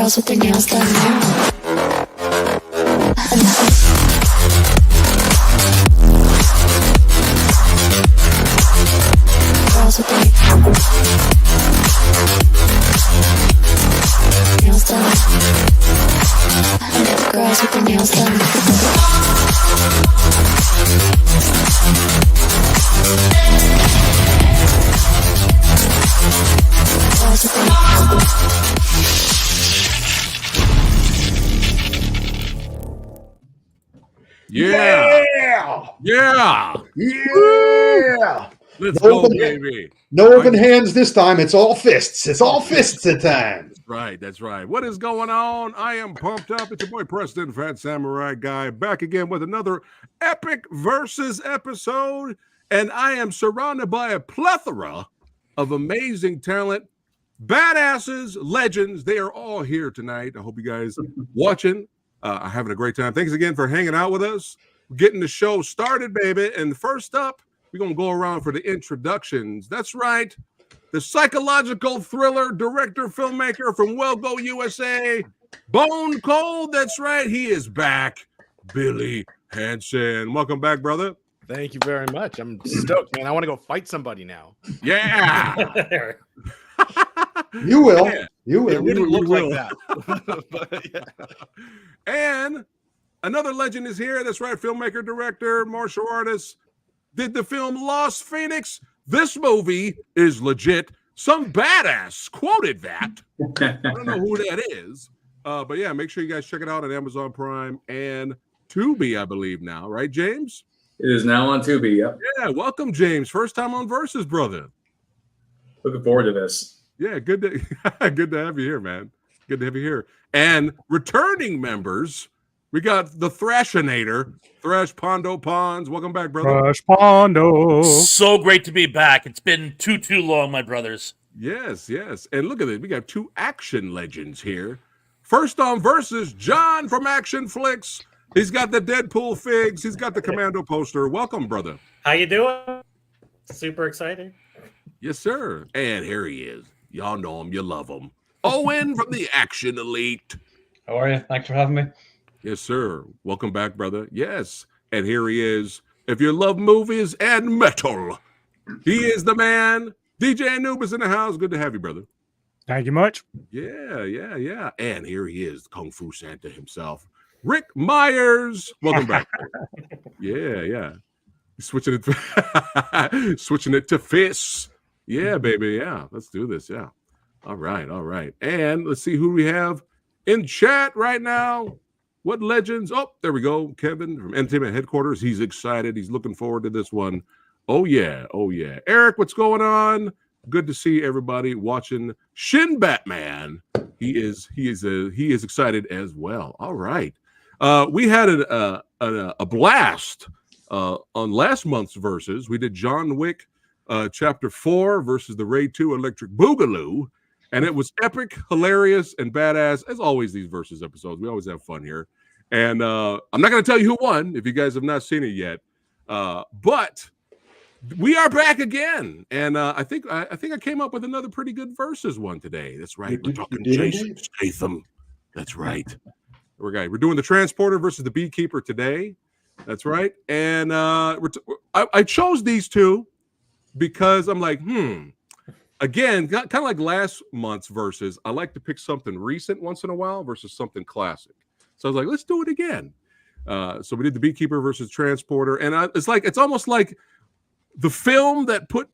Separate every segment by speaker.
Speaker 1: girls with their nails done now. Girls with their nails done. Girls with their nails done. Girls with their
Speaker 2: Yeah. Let's go, baby.
Speaker 3: No open hands this time. It's all fists. It's all fists at times.
Speaker 2: That's right. What is going on? I am pumped up. It's your boy Preston, Phat Samurai Guy, back again with another epic versus episode. And I am surrounded by a plethora of amazing talent, badasses, legends. They are all here tonight. I hope you guys watching are having a great time. Thanks again for hanging out with us. We're getting the show started, baby. And first up, we're going to go around for the introductions. That's right. The psychological thriller director, filmmaker from Well Go USA, Bone Cold. That's right. He is back. Billy Hansen. Welcome back, brother.
Speaker 4: Thank you very much. I'm stoked, man. I want to go fight somebody now.
Speaker 2: Yeah.
Speaker 3: You will.
Speaker 2: Yeah.
Speaker 3: You will.
Speaker 4: It wouldn't look like that. But, yeah.
Speaker 2: And another legend is here. That's right. Filmmaker, director, martial artist. Did the film Lost Phoenix. This movie is legit. Some badass quoted that. I don't know who that is. But yeah, make sure you guys check it out on Amazon Prime and Tubi, I believe now. Right, James?
Speaker 5: It is now on Tubi, yep.
Speaker 2: Yeah, welcome, James. First time on Versus, brother.
Speaker 5: Looking forward to this.
Speaker 2: Yeah, good to have you here, man. Good to have you here. And returning members, we got the Thrashinator, Thrash Pondo Pons. Welcome back, brother.
Speaker 6: Thrash Pondo.
Speaker 7: So great to be back. It's been too long, my brothers.
Speaker 2: Yes. And look at it. We got two action legends here. First on Versus, John from Action Flicks. He's got the Deadpool figs. He's got the Commando poster. Welcome, brother.
Speaker 8: How you doing? Super excited.
Speaker 2: Yes, sir. And here he is. Y'all know him. You love him. Owen from the Action Elite.
Speaker 9: How are you? Thanks for having me.
Speaker 2: Yes, sir. Welcome back, brother. Yes. And here he is. If you love movies and metal, he is the man. DJ Anubis in the house. Good to have you, brother.
Speaker 6: Thank you much.
Speaker 2: Yeah. And here he is, Kung Fu Santa himself, Rick Myers. Welcome back. Yeah. Switching it to fists. Yeah, baby. Yeah. Let's do this. Yeah. All right. And let's see who we have in chat right now. What legends? Oh, there we go. Kevin from Entertainment Headquarters. He's excited. He's looking forward to this one. Oh yeah. Eric, what's going on? Good to see everybody watching Shin Batman. He is excited as well. All right. We had a blast on last month's Versus. We did John Wick Chapter 4 versus the Raid 2 Electric Boogaloo. And it was epic, hilarious, and badass. As always, these Versus episodes. We always have fun here. And I'm not going to tell you who won if you guys have not seen it yet. But we are back again. And I think I came up with another pretty good Versus one today. That's right. We're talking Jason Statham. That's right. We're doing the Transporter versus the Beekeeper today. That's right. And I chose these two because I'm like, again, kind of like last month's Versus, I like to pick something recent once in a while versus something classic. So I was like, let's do it again. So we did the Beekeeper versus Transporter. And it's almost like the film that put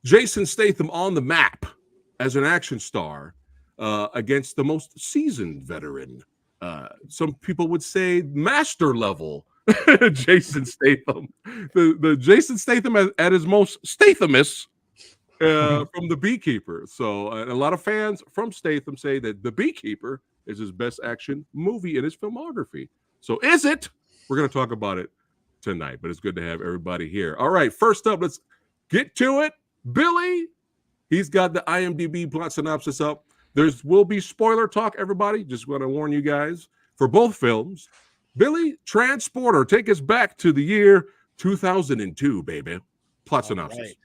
Speaker 2: Jason Statham on the map as an action star against the most seasoned veteran. Some people would say master level Jason Statham. The Jason Statham at his most Stathamous from the Beekeeper. So a lot of fans from Statham say that the Beekeeper is his best action movie in his filmography. So is it? We're going to talk about it tonight, but it's good to have everybody here. All right, first up, let's get to it. Billy, he's got the IMDb plot synopsis up. Will be spoiler talk, everybody. Just want to warn you guys for both films. Billy, Transporter, take us back to the year 2002, baby. Plot synopsis.
Speaker 4: Right.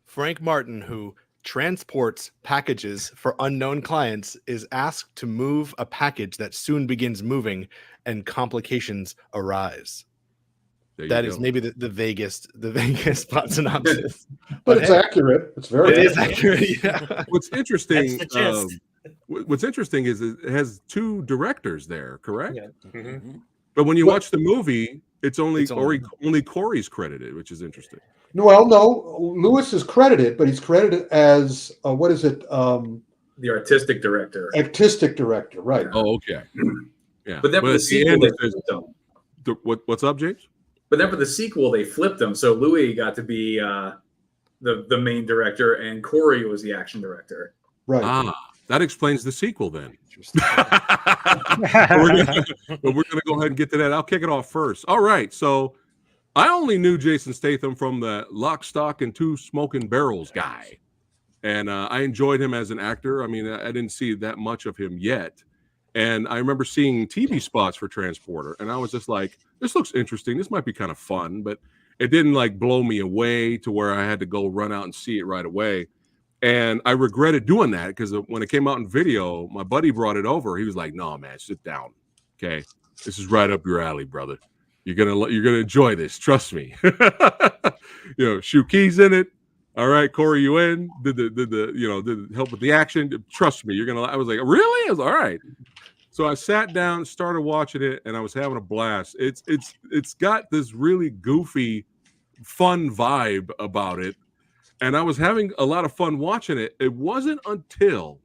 Speaker 4: Frank Martin, who transports packages for unknown clients is asked to move a package that soon begins moving and complications arise.
Speaker 2: There you
Speaker 4: That
Speaker 2: go.
Speaker 4: is maybe the vaguest plot synopsis.
Speaker 3: But it's
Speaker 4: hey,
Speaker 3: accurate. It's very
Speaker 4: it is accurate. Yeah.
Speaker 2: What's interesting?
Speaker 8: That's the gist.
Speaker 2: What's interesting is it has 2 directors there, correct?
Speaker 8: Yeah.
Speaker 7: Mhm.
Speaker 2: But when you
Speaker 3: But-
Speaker 2: watch the movie, it's only
Speaker 4: It's only-
Speaker 2: only Corey's credited, which is interesting.
Speaker 3: Well, no, Lewis is credited, but he's credited as what is it?
Speaker 5: The artistic director.
Speaker 3: Artistic director, right?
Speaker 2: Oh, okay. Yeah.
Speaker 5: But then for the
Speaker 2: at
Speaker 5: sequel,
Speaker 2: end,
Speaker 5: they
Speaker 2: it says-
Speaker 5: flipped him.
Speaker 2: what's up, James?
Speaker 5: But then for the sequel, they flipped him. So Louis got to be the main director, and Corey was the action director.
Speaker 3: Right.
Speaker 2: Ah, that explains the sequel then.
Speaker 4: Interesting.
Speaker 2: But we're gonna go ahead and get to that. I'll kick it off first. All right. So I only knew Jason Statham from the Lock, Stock, and 2 Smoking Barrels guy. And I enjoyed him as an actor. I mean, I didn't see that much of him yet. And I remember seeing TV spots for Transporter, and I was just like, this looks interesting. This might be kind of fun, but it didn't like blow me away to where I had to go run out and see it right away. And I regretted doing that because when it came out in video, my buddy brought it over. He was like, no, man, sit down. Okay. This is right up your alley, brother. You're gonna enjoy this. Trust me. Shoe keys in it. All right, Corey, you in? Did help with the action? Trust me, you're gonna. I was like, really? I was all right. So I sat down, started watching it, and I was having a blast. It's got this really goofy, fun vibe about it, and I was having a lot of fun watching it. It wasn't until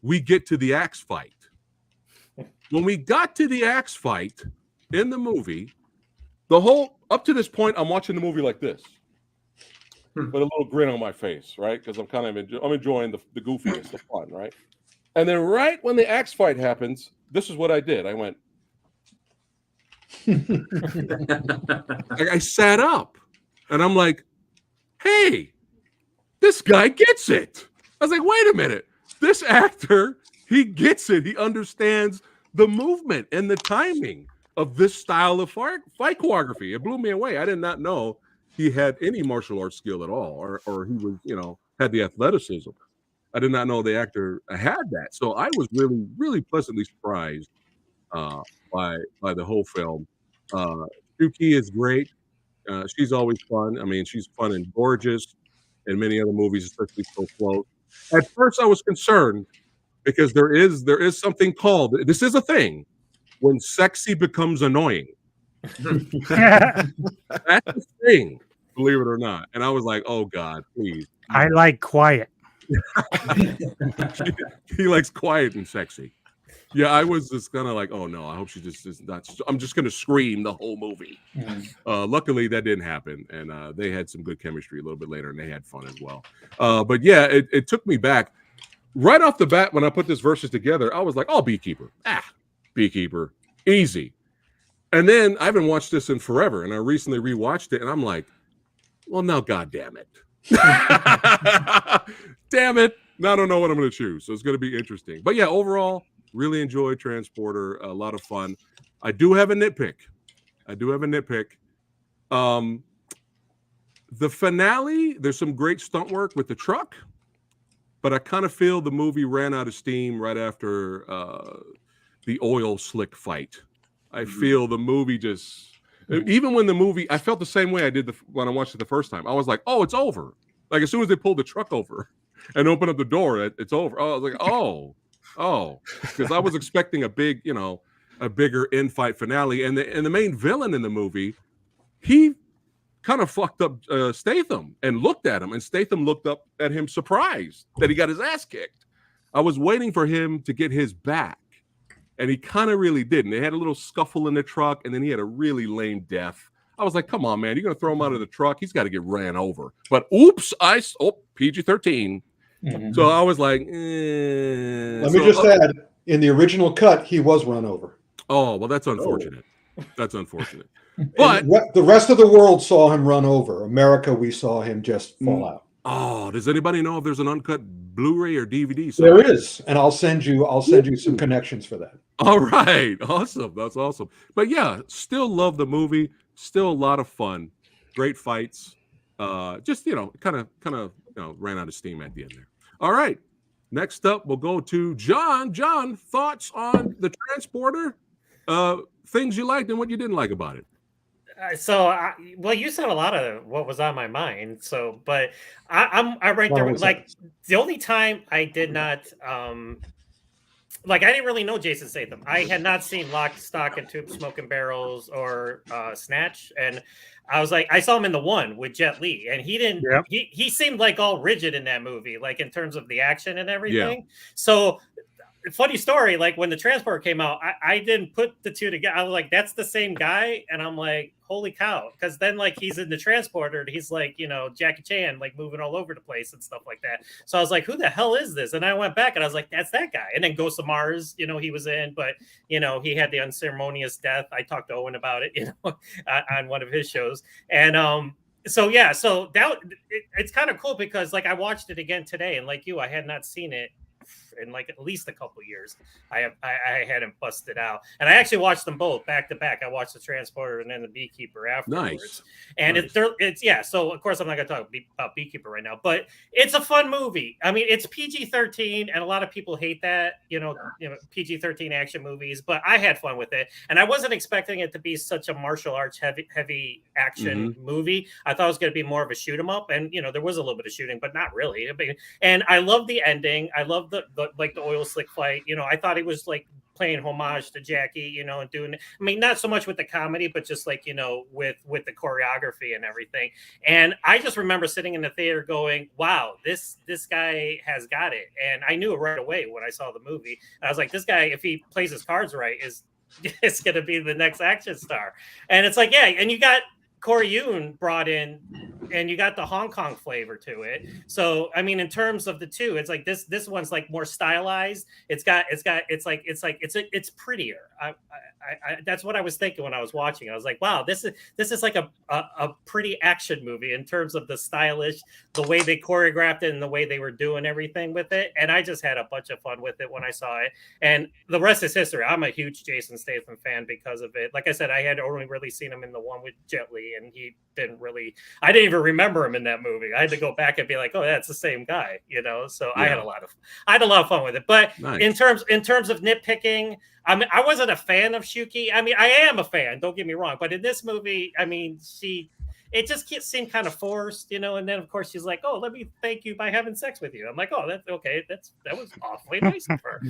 Speaker 2: we get to the axe fight. When we got to the axe fight in the movie, the whole up to this point, I'm watching the movie like this, with a little grin on my face, right? Because I'm kind of I'm enjoying the goofiness, the fun, right? And then right when the axe fight happens, this is what I did. I went, I sat up, and I'm like, hey, this guy gets it. I was like, wait a minute. This actor, he gets it. He understands the movement and the timing of this style of fight choreography. It blew me away. I did not know he had any martial arts skill at all, or he was, had the athleticism. I did not know the actor had that. So I was really, really pleasantly surprised by the whole film. Shuki is great. She's always fun. I mean, she's fun and gorgeous in many other movies, especially So Close. At first, I was concerned because there is something called, this is a thing, when sexy becomes annoying. That's a thing, believe it or not. And I was like, oh God, please.
Speaker 6: I like quiet.
Speaker 2: He likes quiet and sexy. Yeah, I was just kind of like, oh no, I hope she just is not. I'm just going to scream the whole movie. Luckily, that didn't happen, and they had some good chemistry a little bit later, and they had fun as well. But yeah, it took me back right off the bat when I put this verses together. I was like, oh, Beekeeper, Beekeeper, easy. And then I haven't watched this in forever, and I recently rewatched it, and I'm like, well, now, God damn it. Damn it. Now I don't know what I'm going to choose. So it's going to be interesting. But yeah, overall, really enjoyed Transporter. A lot of fun. I do have a nitpick. The finale, there's some great stunt work with the truck, but I kind of feel the movie ran out of steam right after the oil slick fight. I feel the movie just... Even when the movie, I felt the same way I did when I watched it the first time. I was like, oh, it's over. Like, as soon as they pulled the truck over and opened up the door, it's over. Oh, I was like, oh. Because I was expecting a bigger in-fight finale. And the main villain in the movie, he kind of fucked up Statham and looked at him. And Statham looked up at him surprised that he got his ass kicked. I was waiting for him to get his back. And he kind of really didn't. They had a little scuffle in the truck, and then he had a really lame death. I was like, come on, man. You're going to throw him out of the truck? He's got to get ran over. But oops, PG-13.
Speaker 8: Mhm.
Speaker 2: So I was like,
Speaker 3: Let me just add, in the original cut, he was run over.
Speaker 2: Oh, well, that's unfortunate. That's unfortunate. But
Speaker 3: The rest of the world saw him run over. America, we saw him just fall out.
Speaker 2: oh, does anybody know if there's an uncut Blu-ray or DVD?
Speaker 3: There is, and I'll send you some connections for that.
Speaker 2: All right. Awesome. That's awesome. But yeah, still love the movie. Still a lot of fun. Great fights. just kind of ran out of steam at the end there. All right. Next up, we'll go to John. John, thoughts on the transporter? Things you liked and what you didn't like about it.
Speaker 8: Well, you said a lot of what was on my mind. So, but I'm right there.
Speaker 3: Well,
Speaker 8: Like the only time I did not, like I didn't really know Jason Statham. I had not seen Lock, Stock, and Two Smoking Barrels or Snatch, and I was like, I saw him in the one with Jet Li, and he didn't.
Speaker 6: Yep.
Speaker 8: He seemed like all rigid in that movie, like in terms of the action and everything. So funny story, like when the transporter came out, I didn't put the two together. I was like, that's the same guy, and I'm like, holy cow, because then like he's in the transporter and he's like, Jackie Chan, like moving all over the place and stuff like that. So I was like, who the hell is this? And I went back and I was like, that's that guy. And then Ghost of Mars, he was in, but he had the unceremonious death. I talked to Owen about it, on one of his shows. And so that it's kind of cool because like I watched it again today, and like you, I had not seen it in like at least a couple years. I hadn't busted out, and I actually watched them both back to back. I watched the Transporter and then the Beekeeper afterwards.
Speaker 2: Nice.
Speaker 8: And
Speaker 2: nice.
Speaker 8: So of course I'm not going to talk about Beekeeper right now, but it's a fun movie. I mean, it's PG-13, and a lot of people hate that, PG-13 action movies, but I had fun with it, and I wasn't expecting it to be such a martial arts heavy action movie. I thought it was going to be more of a shoot 'em up, and there was a little bit of shooting, but not really. And I love the ending. I love the oil slick fight. I thought he was like playing homage to Jackie, and doing, I mean, not so much with the comedy, but just like, with the choreography and everything. And I just remember sitting in the theater going, wow, this guy has got it. And I knew it right away when I saw the movie. I was like, this guy, if he plays his cards right, it's going to be the next action star. And it's like, yeah. And you got Corey Yuen brought in, and you got the Hong Kong flavor to it. So I mean, in terms of the two, it's like this one's like more stylized. It's prettier. That's what I was thinking when I was watching. I was like, wow, this is like a pretty action movie in terms of the stylish, the way they choreographed it and the way they were doing everything with it. And I just had a bunch of fun with it when I saw it. And the rest is history. I'm a huge Jason Statham fan because of it. Like I said, I had only really seen him in the one with Jet Li, and I didn't even remember him in that movie. I had to go back and be like, oh, that's the same guy, So I had a lot of fun with it. But
Speaker 2: nice.
Speaker 8: in terms of nitpicking, I mean, I wasn't a fan of Shuki. I mean, I am a fan, don't get me wrong, but in this movie, I mean, it just seemed kind of forced, and then of course she's like, oh, let me thank you by having sex with you. I'm like, oh, that's okay. That was awfully nice of her.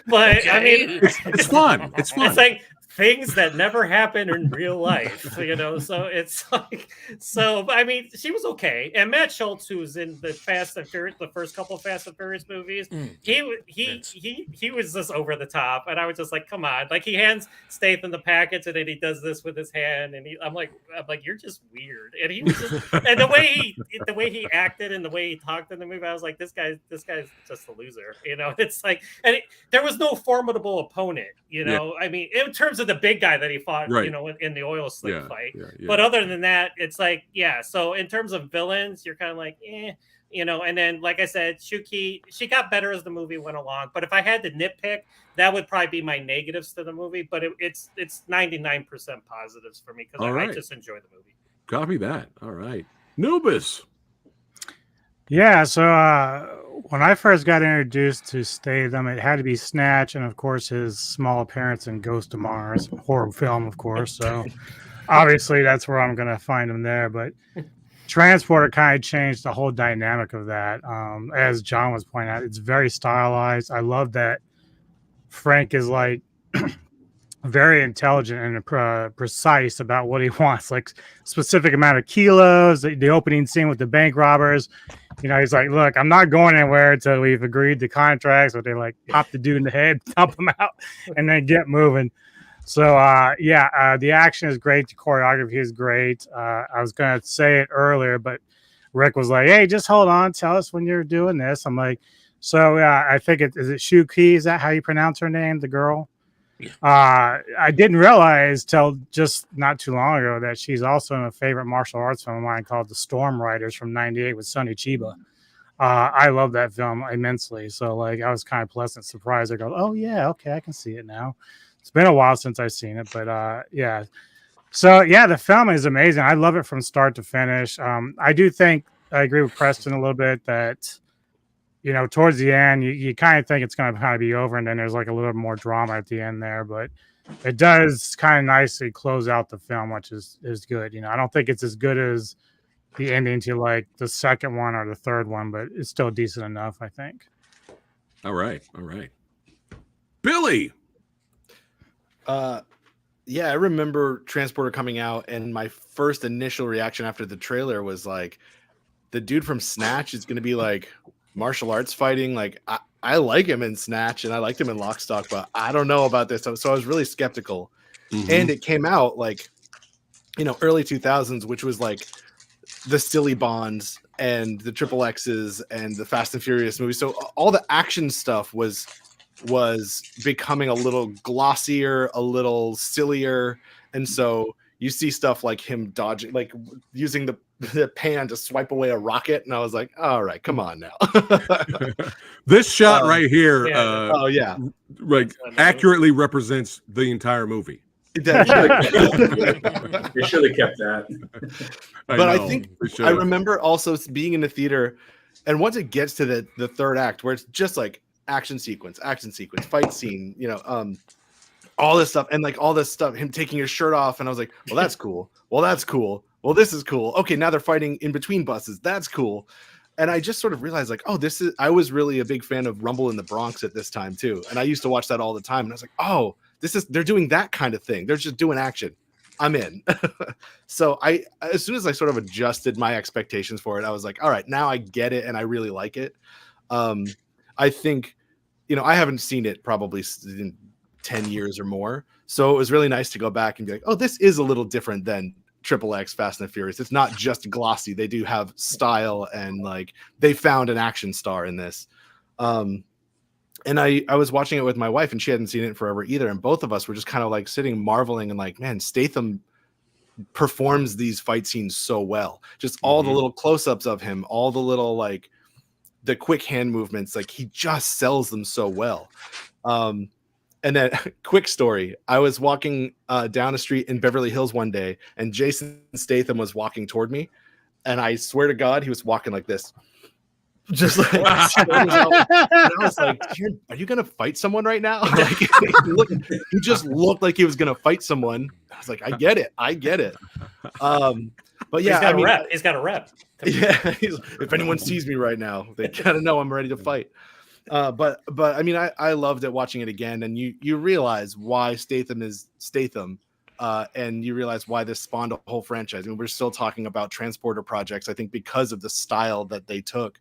Speaker 8: But okay. I mean,
Speaker 2: it's fun. It's fun.
Speaker 8: It's like things that never happen in real life, so it's like, but I mean, she was okay. And Matt Schultz, who's in the Fast and Furious, the first couple of Fast and Furious movies, he was just over the top, and I was just like, come on. Like, he hands Statham the package, and then he does this with his hand, and I'm like, you're just weird. And he was just, and the way he acted and the way he talked in the movie, I was like, this guy's just a loser. It's like, and there was no formidable opponent. I mean, in terms of the big guy that he fought,
Speaker 2: right.
Speaker 8: In the oil slick fight.
Speaker 2: Yeah.
Speaker 8: But other than that, it's like, yeah. So in terms of villains, you're kind of like, and then, like I said, Shuki, she got better as the movie went along. But if I had to nitpick, that would probably be my negatives to the movie. But it's 99% positives for me because I just enjoy the movie.
Speaker 2: Copy that. All right. Nubis.
Speaker 6: Yeah, so when I first got introduced to Statham, it had to be Snatch, and of course his small appearance in Ghost of Mars, horror film, of course. So obviously that's where I'm going to find him there. But Transporter kind of changed the whole dynamic of that. As John was pointing out, it's very stylized. I love that Frank is like very intelligent and precise about what he wants, like specific amount of kilos. The opening scene with the bank robbers, he's like, look, I'm not going anywhere until we've agreed to contracts. So they like pop the dude in the head, thump him out, and then get moving. So the action is great. The choreography is great. I was going to say it earlier, but Rick was like, hey, just hold on. Tell us when you're doing this. I'm like, so I think is it Shuki? Is that how you pronounce her name? The girl? I didn't realize till just not too long ago that she's also in a favorite martial arts film of mine called The Storm Riders from '98 with Sonny Chiba. I love that film immensely. So like I was kind of pleasant surprised. I go, oh yeah, okay, I can see it now. It's been a while since I've seen it, but So yeah, the film is amazing. I love it from start to finish. I do think I agree with Preston a little bit that towards the end you kind of think it's going to kind of be over, and then there's like a little more drama at the end there, but it does kind of nicely close out the film, which is good. I don't think it's as good as the ending to like the second one or the third one, but it's still decent enough, I think.
Speaker 2: All right. Billy.
Speaker 4: Yeah, I remember Transporter coming out, and my first initial reaction after the trailer was like, the dude from Snatch is going to be like martial arts fighting. Like, I like him in Snatch, and I liked him in Lock, Stock, but I don't know about this. So I was really skeptical.
Speaker 2: Mhm.
Speaker 4: And it came out like, early 2000s, which was like the Silly Bonds and the Triple X's and the Fast and Furious movies. So all the action stuff was becoming a little glossier, a little sillier. And so you see stuff like him dodging, like using the pan to swipe away a rocket. And I was like, all right, come on now.
Speaker 2: This shot right here,
Speaker 4: oh yeah,
Speaker 2: like accurately represents the entire movie.
Speaker 5: They should have kept that.
Speaker 4: I think I remember also being in the theater, and once it gets to the third act, where it's just like action sequence, fight scene, all this stuff, and like all this stuff, him taking his shirt off, and I was like, well, that's cool. Well, that's cool. Well, this is cool. Okay, now they're fighting in between buses. That's cool. And I just sort of realized, like, oh, I was really a big fan of Rumble in the Bronx at this time too, and I used to watch that all the time, and I was like, oh, they're doing that kind of thing. They're just doing action. I'm in. So as soon as I sort of adjusted my expectations for it, I was like, all right, now I get it, and I really like it. I think, I haven't seen it probably in 10 years or more. So it was really nice to go back and be like, oh, this is a little different than Triple X Fast and the Furious. It's not just glossy. They do have style, and like they found an action star in this. And I was watching it with my wife, and she hadn't seen it in forever either. And both of us were just kind of like sitting marveling and like, man, Statham performs these fight scenes so well. Just all the little close-ups of him, all the little like the quick hand movements, like he just sells them so well. And then quick story, I was walking down a street in Beverly Hills one day, and Jason Statham was walking toward me, and I swear to God, he was walking like this. Just like, and I was like, are you gonna fight someone right now? Like, he just looked like he was gonna fight someone. I was like, I get it. But yeah,
Speaker 8: he's got a rep.
Speaker 4: Yeah, if anyone sees me right now, they gotta know I'm ready to fight. But I mean, I loved it watching it again, and you realize why Statham is Statham. And you realize why this spawned a whole franchise. I mean, we're still talking about transporter projects, I think, because of the style that they took.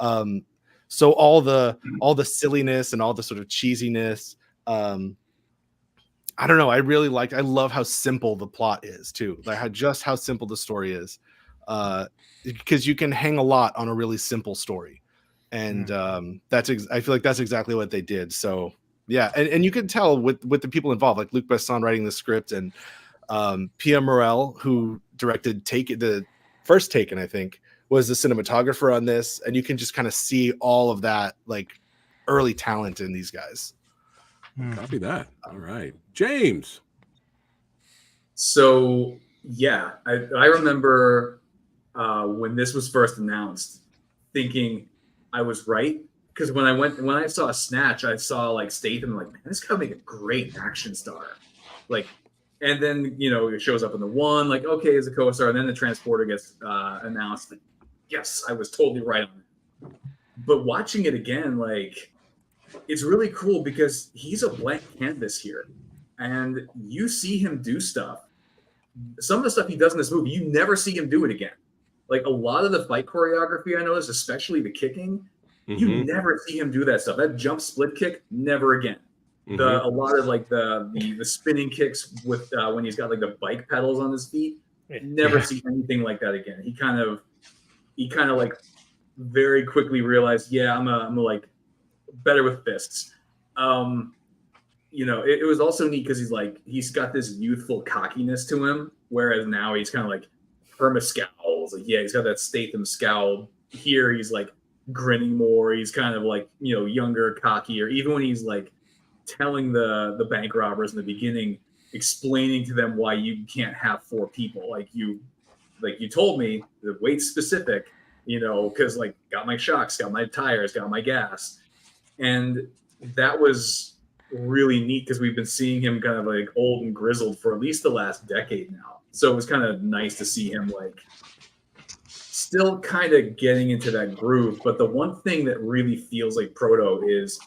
Speaker 4: So all the silliness and all the sort of cheesiness, I don't know. I love how simple the plot is too. Like how simple the story is, because you can hang a lot on a really simple story. And I feel like that's exactly what they did. So yeah, and you can tell with the people involved, like Luc Besson writing the script, and Pia Morel, who directed the first Taken, I think, was the cinematographer on this, and you can just kind of see all of that like early talent in these guys.
Speaker 2: Copy that. All right, James.
Speaker 5: So yeah, I remember when this was first announced, thinking I was right, because when I saw Snatch, I saw like Statham, like, man, this guy would make a great action star, like. And then, it shows up in the one, like, okay, as a co-star, and then the Transporter gets announced. Like, yes, I was totally right on it. But watching it again, like, it's really cool because he's a blank canvas here. And you see him do stuff. Some of the stuff he does in this movie, you never see him do it again. Like, a lot of the fight choreography, I noticed, especially the kicking, you never see him do that stuff. That jump split kick, never again. A lot of like the spinning kicks with when he's got like the bike pedals on his feet, never see anything like that again. He kind of like very quickly realized, yeah, I'm like better with fists. It was also neat because he's got this youthful cockiness to him, whereas now he's kind of like perma scowls. Like, yeah, he's got that Statham scowl. Here he's like grinning more. He's kind of like younger, cockier. Even when he's like telling the bank robbers in the beginning, explaining to them why you can't have 4 people. Like you told me the weight's specific, because like got my shocks, got my tires, got my gas. And that was really neat because we've been seeing him kind of like old and grizzled for at least the last decade now. So it was kind of nice to see him like still kind of getting into that groove. But the one thing that really feels like Proto is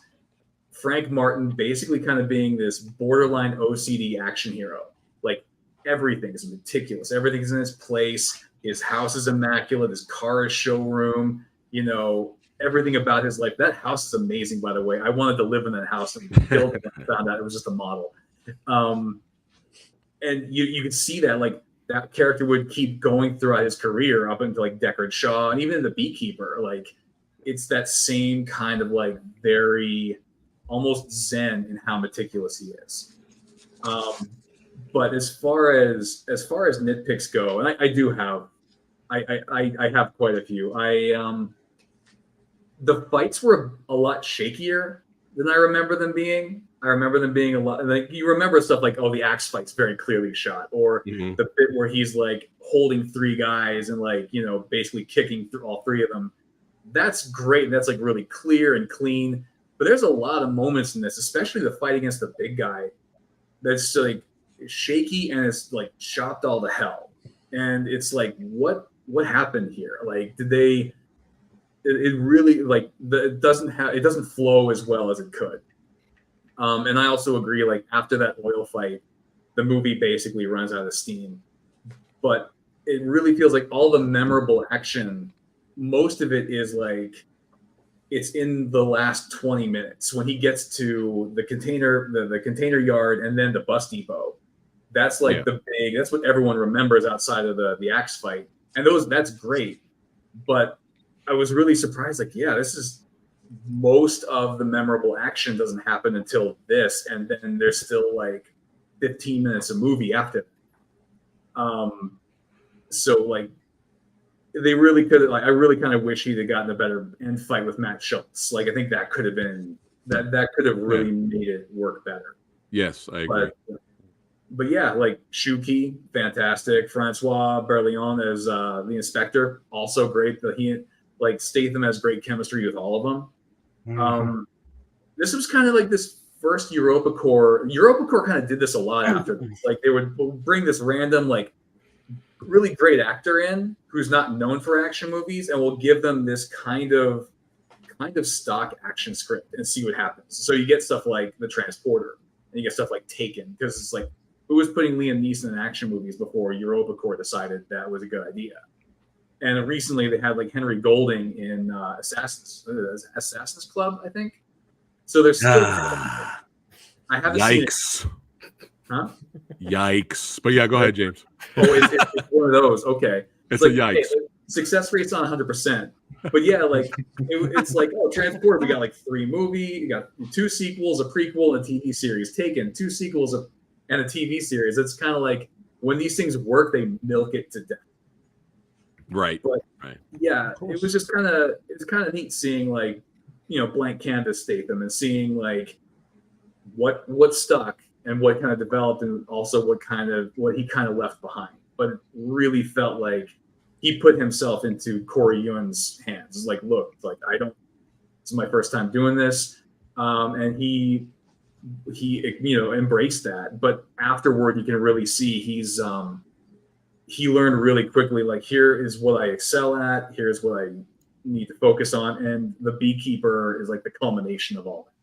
Speaker 5: Frank Martin basically kind of being this borderline OCD action hero. Like everything is meticulous. Everything's in its place. His house is immaculate. His car is showroom. Everything about his life. That house is amazing, by the way. I wanted to live in that house and build it. I found out it was just a model. And you could see that like that character would keep going throughout his career up into like Deckard Shaw and even the Beekeeper. Like it's that same kind of like very almost zen in how meticulous he is. But as far as nitpicks go, and I do have, I have quite a few. The fights were a lot shakier than I remember them being. I remember them being a lot like you remember stuff like, the axe fight's very clearly shot, or the bit where he's like holding 3 guys and like, basically kicking through all 3 of them. That's great. That's like really clear and clean. But there's a lot of moments in this, especially the fight against the big guy, that's like shaky and it's like chopped all to hell. And it's like, what happened here? Like, did they? It really like it doesn't flow as well as it could. And I also agree. Like after that oil fight, the movie basically runs out of steam. But it really feels like all the memorable action, most of it is like it's in the last 20 minutes when he gets to the container yard and then the bus depot. That's like that's what everyone remembers outside of the axe fight. And that's great. But I was really surprised. Like, this is most of the memorable action doesn't happen until this. And then there's still like 15 minutes of movie after. So like they really could have, like, I really kind of wish he'd have gotten a better end fight with Matt Schultz. Like, I think that could have been, that could have really made it work better.
Speaker 2: Yes, I agree.
Speaker 5: But yeah, like Shuki, fantastic. Francois Berlion as the inspector, also great. Statham has great chemistry with all of them. This was kind of like this first Europa Corps kind of did this a lot after this. Like they would bring this random, like really great actor in who's not known for action movies, and we'll give them this kind of stock action script and see what happens. So you get stuff like The Transporter, and you get stuff like Taken, because it's like, who was putting Liam Neeson in action movies before Europa Corps decided that was a good idea? And recently they had like Henry Golding in Assassin's Club, I think. So there's still I haven't seen it. Huh?
Speaker 2: Yikes. But yeah, go ahead, James.
Speaker 5: It's one of those. Okay.
Speaker 2: It's like, a yikes.
Speaker 5: Success rate's not 100%. But yeah, like it's like, Transporter, we got like 3 movies, you got 2 sequels, a prequel, and a TV series. Taken, 2 sequels and a TV series. It's kind of like when these things work, they milk it to death.
Speaker 2: Right.
Speaker 5: But
Speaker 2: right.
Speaker 5: Yeah, it was just kind of neat seeing like, blank canvas Statham and seeing like what stuck and what kind of developed, and also what he kind of left behind. But it really felt like he put himself into Corey Ewan's hands. It's like, look, it's like this is my first time doing this, and he embraced that. But afterward, you can really see he learned really quickly. Like, here is what I excel at. Here's what I need to focus on, and the Beekeeper is like the culmination of all that.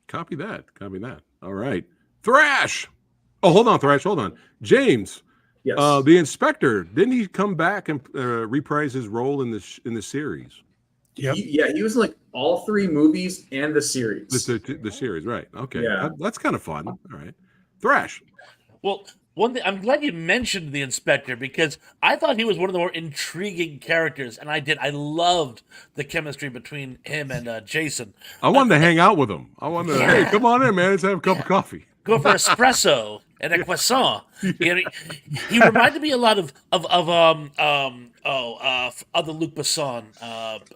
Speaker 2: Copy that. All right, Thrash. Oh, hold on, Thrash. Hold on, James.
Speaker 5: Yes.
Speaker 2: The inspector, didn't he come back and reprise his role in the series?
Speaker 6: Yep.
Speaker 5: He was in like all 3 movies and the series.
Speaker 2: The series, right? Okay.
Speaker 5: Yeah.
Speaker 2: That's kind of fun. All right, Thrash.
Speaker 7: Well, one thing, I'm glad you mentioned the inspector, because I thought he was one of the more intriguing characters, and I loved the chemistry between him and Jason.
Speaker 2: I wanted to hang out with him. I wanted to, hey, come on in, man. Let's have a cup of coffee.
Speaker 7: Go for espresso and a croissant. He reminded me a lot of other Luc Besson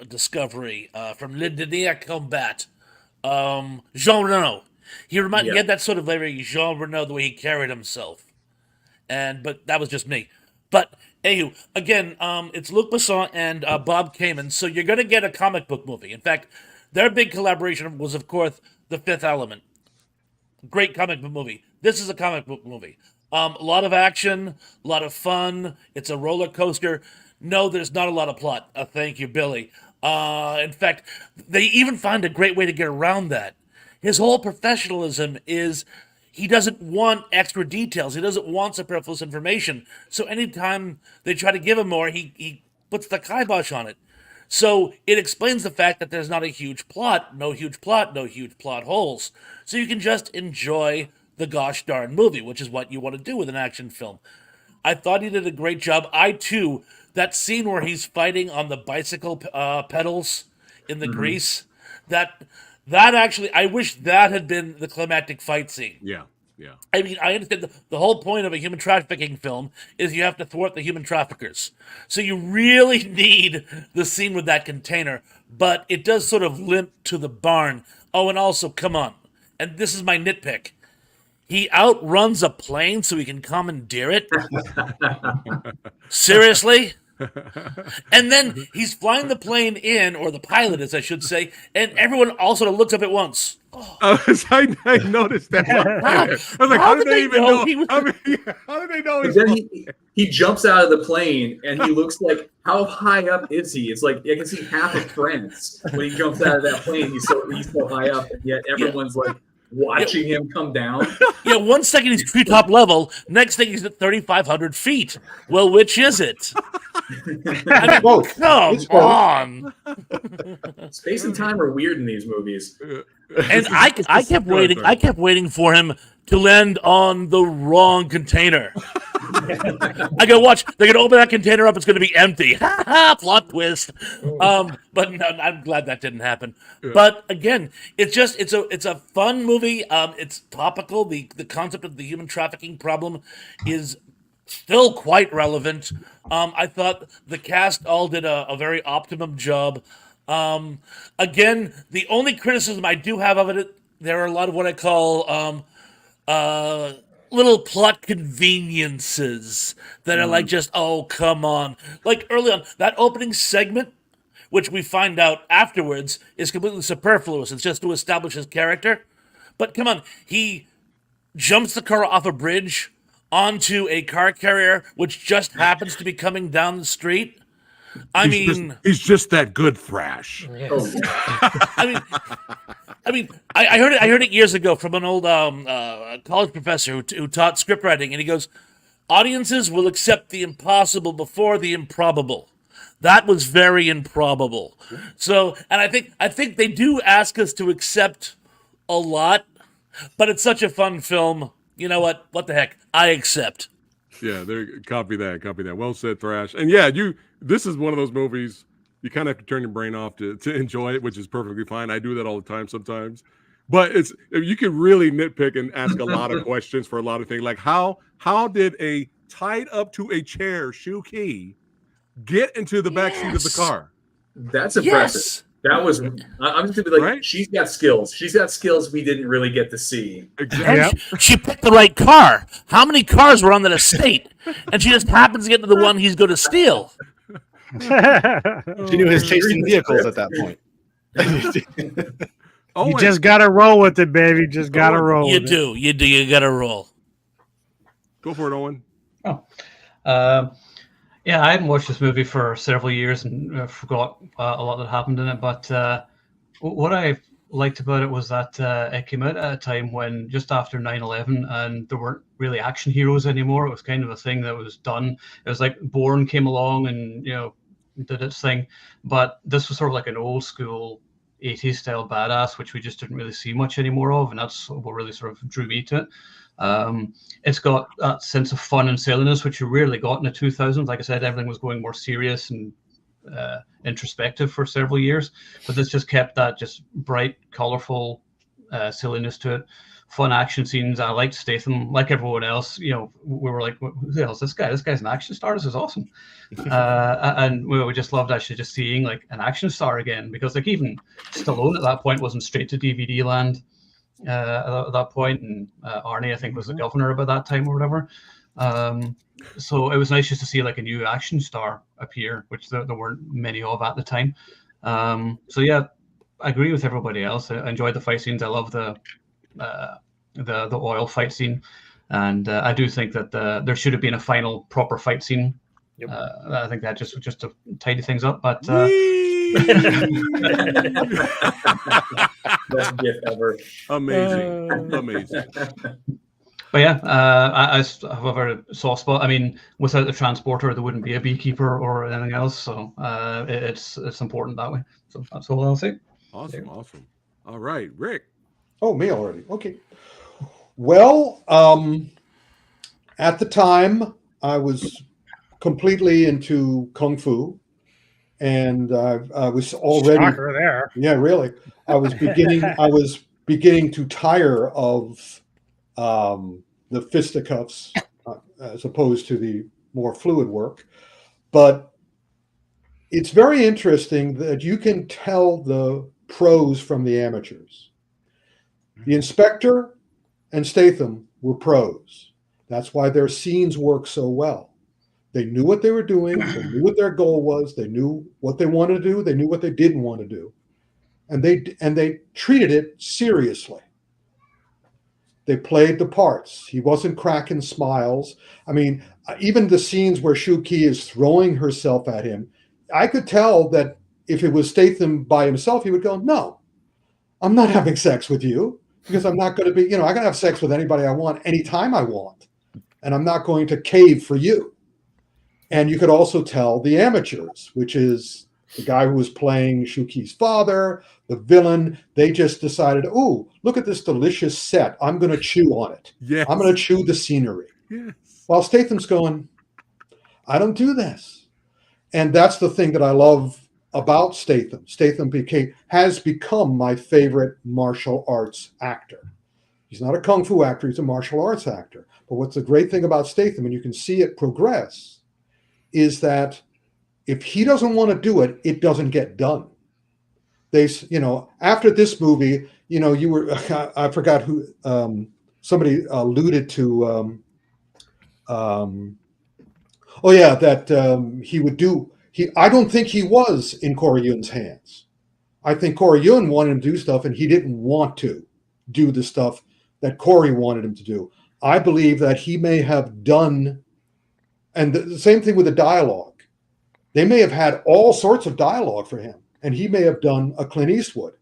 Speaker 7: Discovery, from Le Dernier Combat, Jean Reno. He had that sort of very Jean Reno, the way he carried himself. But that was just me. But anywho, again, it's Luc Besson and Bob Kamen. So you're going to get a comic book movie. In fact, their big collaboration was, of course, The Fifth Element. Great comic book movie. This is a comic book movie. A lot of action, a lot of fun. It's a roller coaster. No, there's not a lot of plot. Thank you, Billy. In fact, they even find a great way to get around that. His whole professionalism is he doesn't want extra details. He doesn't want superfluous information. So anytime they try to give him more, he puts the kibosh on it. So it explains the fact that there's not a huge plot, no huge plot holes. So you can just enjoy the gosh darn movie, which is what you want to do with an action film. I thought he did a great job. That scene where he's fighting on the bicycle pedals in the grease, that actually, I wish that had been the climactic fight scene.
Speaker 2: Yeah.
Speaker 7: I mean, I understand the whole point of a human trafficking film is you have to thwart the human traffickers. So you really need the scene with that container, but it does sort of limp to the barn. Oh, and also, come on, and this is my nitpick. He outruns a plane so he can commandeer it? Seriously? And then he's flying the plane in, or the pilot is, I should say, and everyone also looks up at once.
Speaker 2: I noticed that. I was like, how did they even know? How did they know?
Speaker 5: Then he jumps out of the plane and he looks like, how high up is he? It's like I can see half of France when he jumps out of that plane. He's so high up, and yet everyone's like watching him come down.
Speaker 7: Yeah, 1 second he's treetop level, next thing he's at 3,500 feet. Well, which is it? I mean, come on.
Speaker 5: Space and time are weird in these movies.
Speaker 7: And I kept waiting. I kept waiting for him to land on the wrong container. I go, watch. They're gonna open that container up. It's gonna be empty. Plot twist. But no, I'm glad that didn't happen. Yeah. But again, it's a fun movie. It's topical. The concept of the human trafficking problem is still quite relevant. I thought the cast all did a very optimum job. Again, the only criticism I do have of it, there are a lot of what I call little plot conveniences that are like just, oh, come on. Like early on, that opening segment, which we find out afterwards, is completely superfluous. It's just to establish his character. But come on, he jumps the car off a bridge onto a car carrier, which just happens to be coming down the street.
Speaker 2: He's just that good, Thrash.
Speaker 8: Yes.
Speaker 7: I heard it years ago from an old college professor who taught script writing, and he goes, audiences will accept the impossible before the improbable. That was very improbable. So, and I think they do ask us to accept a lot, but it's such a fun film. You know what? What the heck? I accept.
Speaker 2: Yeah, copy that. Well said, Thrash. And yeah, this is one of those movies you kind of have to turn your brain off to enjoy it, which is perfectly fine. I do that all the time sometimes. But you can really nitpick and ask a lot of questions for a lot of things. Like how did a tied up to a chair shoe key get into the back seat of the car?
Speaker 5: That's impressive.
Speaker 7: Yes.
Speaker 5: That was. I'm just gonna be like,
Speaker 2: right?
Speaker 5: She's got skills. She's got skills we didn't really get to see.
Speaker 2: Exactly.
Speaker 7: And she picked the right car. How many cars were on that estate? And she just happens to get to the one he's going to steal.
Speaker 4: She knew his chasing vehicles at that point.
Speaker 6: You just gotta roll with it, baby. Just gotta roll.
Speaker 7: You do. You gotta roll.
Speaker 2: Go for it, Owen.
Speaker 9: Yeah, I hadn't watched this movie for several years and forgot a lot that happened in it. But what I liked about it was that it came out at a time when just after 9/11, and there weren't really action heroes anymore. It was kind of a thing that was done. It was like Bourne came along and did its thing, but this was sort of like an old school 80s style badass, which we just didn't really see much anymore of, and that's what really sort of drew me to it. It's got that sense of fun and silliness, which you rarely got in the 2000s. Like I said, everything was going more serious and introspective for several years, but this just kept that just bright, colorful silliness to it. Fun action scenes. I liked Statham, like everyone else. We were like, "Who the hell is this guy? This guy's an action star. This is awesome." And we just loved actually just seeing like an action star again, because like even Stallone at that point wasn't straight to DVD land. at that point, and Arnie, I think, was the governor about that time or whatever. So it was nice just to see like a new action star appear, which there weren't many of at the time. So yeah, I agree with everybody else. I enjoyed the fight scenes. I love the oil fight scene, and I do think that there should have been a final proper fight scene.
Speaker 8: Yep.
Speaker 9: I think that just to tidy things up, but
Speaker 5: Best gift ever.
Speaker 2: Amazing.
Speaker 9: But yeah, I have a very soft spot. I mean, without the transporter, there wouldn't be a beekeeper or anything else. So it's important that way. So that's all I'll say.
Speaker 2: Awesome. All right, Rick.
Speaker 3: Oh, me already. Okay. Well, at the time, I was completely into Kung Fu. And I was already
Speaker 6: Shocker there.
Speaker 3: Yeah, really. I was beginning to tire of the fisticuffs as opposed to the more fluid work. But it's very interesting that you can tell the pros from the amateurs. The inspector and Statham were pros. That's why their scenes work so well. They knew what they were doing. They knew what their goal was. They knew what they wanted to do. They knew what they didn't want to do. And they treated it seriously. They played the parts. He wasn't cracking smiles. I mean, even the scenes where Shuki is throwing herself at him, I could tell that if it was Statham by himself, he would go, no, I'm not having sex with you because I'm not going to be, I can have sex with anybody I want anytime I want. And I'm not going to cave for you. And you could also tell the amateurs, which is the guy who was playing Shuki's father, the villain. They just decided, oh, look at this delicious set. I'm going to chew on it.
Speaker 2: Yes.
Speaker 3: I'm going to chew the scenery.
Speaker 2: Yes.
Speaker 3: While Statham's going, I don't do this. And that's the thing that I love about Statham. Statham has become my favorite martial arts actor. He's not a kung fu actor. He's a martial arts actor. But what's the great thing about Statham, and you can see it progress, is that if he doesn't want to do it, it doesn't get done. After this movie, you were, I forgot who, somebody alluded to, he would do, I don't think he was in Corey Yun's hands. I think Corey Yun wanted him to do stuff and he didn't want to do the stuff that Corey wanted him to do. I believe that he may have done, and the same thing with the dialogue. They may have had all sorts of dialogue for him, and he may have done a Clint Eastwood,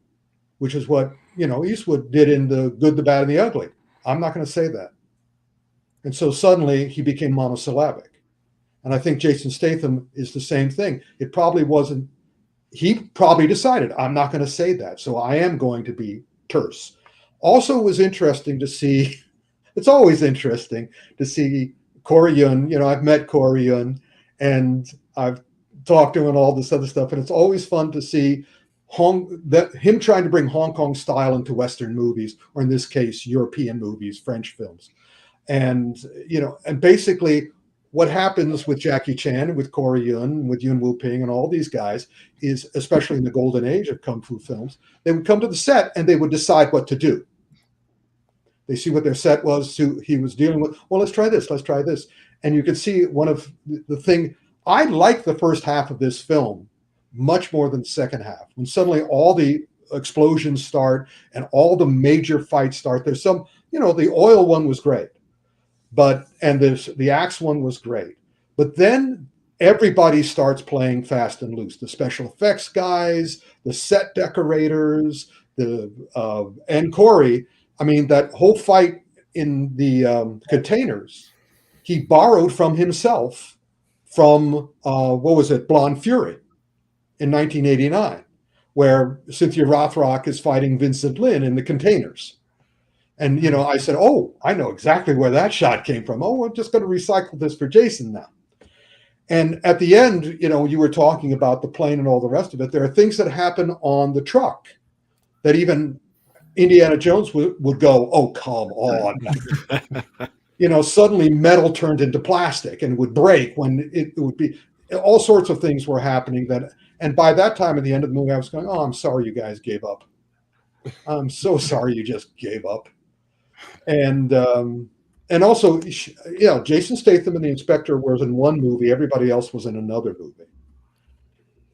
Speaker 3: which is what, Eastwood did in The Good, the Bad, and the Ugly. I'm not going to say that. And so suddenly he became monosyllabic. And I think Jason Statham is the same thing. It probably wasn't, he probably decided, I'm not going to say that, so I am going to be terse. Also, it was interesting to see, it's always interesting to see Corey Yun. I've met Corey Yun, and I've talked to him and all this other stuff, and it's always fun to see him trying to bring Hong Kong style into Western movies, or in this case, European movies, French films. And, and basically what happens with Jackie Chan, with Corey Yun, with Yun Wu-ping, and all these guys is, especially in the golden age of Kung Fu films, they would come to the set and they would decide what to do. They see what their set was, he was dealing with. Well, let's try this. Let's try this. And you can see one of the thing. I like the first half of this film much more than the second half. When suddenly all the explosions start and all the major fights start. There's some, the oil one was great, and the axe one was great. But then everybody starts playing fast and loose. The special effects guys, the set decorators, and Corey. I mean, that whole fight in the containers, he borrowed from himself from, Blonde Fury in 1989, where Cynthia Rothrock is fighting Vincent Lin in the containers. And, I said, oh, I know exactly where that shot came from. Oh, I'm just going to recycle this for Jason now. And at the end, you were talking about the plane and all the rest of it. There are things that happen on the truck that even Indiana Jones would go, oh, come on. Suddenly metal turned into plastic and would break when it would be, all sorts of things were happening and by that time at the end of the movie, I was going, oh, I'm sorry you guys gave up. I'm so sorry you just gave up. And also, Jason Statham and the Inspector was in one movie. Everybody else was in another movie.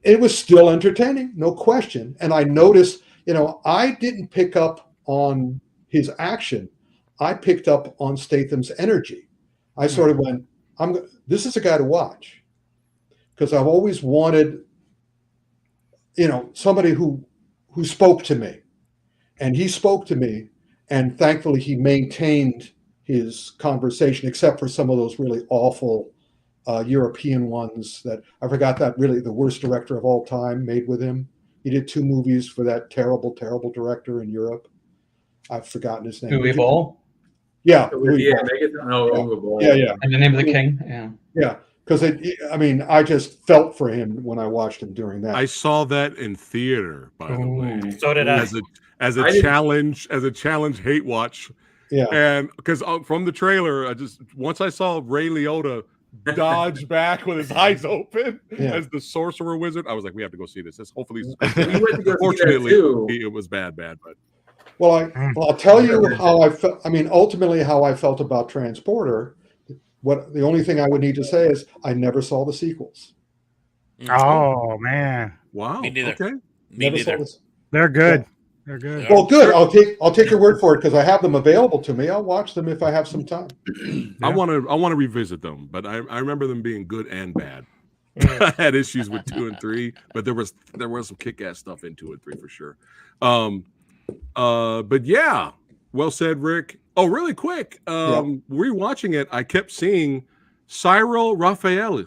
Speaker 3: It was still entertaining, no question. And I noticed, I didn't pick up on his action. I picked up on Statham's energy. I sort of went, this is a guy to watch, because I've always wanted, somebody who spoke to me, and he spoke to me, and thankfully he maintained his conversation, except for some of those really awful European ones that I forgot, that really the worst director of all time made with him. He did 2 movies for that terrible, terrible director in Europe. I've forgotten his name.
Speaker 9: Uwe Ball?
Speaker 3: Yeah.
Speaker 5: Yeah,
Speaker 3: yeah.
Speaker 9: And The Name of the King? Yeah.
Speaker 3: Yeah. Because I just felt for him when I watched him during that.
Speaker 2: I saw that in theater, by the way.
Speaker 8: So did I.
Speaker 2: As a challenge hate watch.
Speaker 3: Yeah.
Speaker 2: And because from the trailer, once I saw Ray Liotta dodge back with his eyes open as the sorcerer wizard, I was like, we have to go see this. Hopefully, unfortunately, it was bad, but.
Speaker 3: Well, I'll tell you how I felt. I mean, ultimately, how I felt about Transporter. The only thing I would need to say is I never saw the sequels.
Speaker 6: Oh man!
Speaker 2: Wow.
Speaker 7: Me neither.
Speaker 2: Okay.
Speaker 7: Me neither.
Speaker 6: They're good.
Speaker 3: Yeah.
Speaker 6: They're good.
Speaker 3: Well, good. I'll take your word for it, because I have them available to me. I'll watch them if I have some time.
Speaker 2: I want to revisit them, but I remember them being good and bad. I had issues with 2 and 3, but there was some kick-ass stuff in 2 and 3 for sure. But yeah, well said, Rick. Oh, really quick. Rewatching it, I kept seeing Cyril Raffaelli.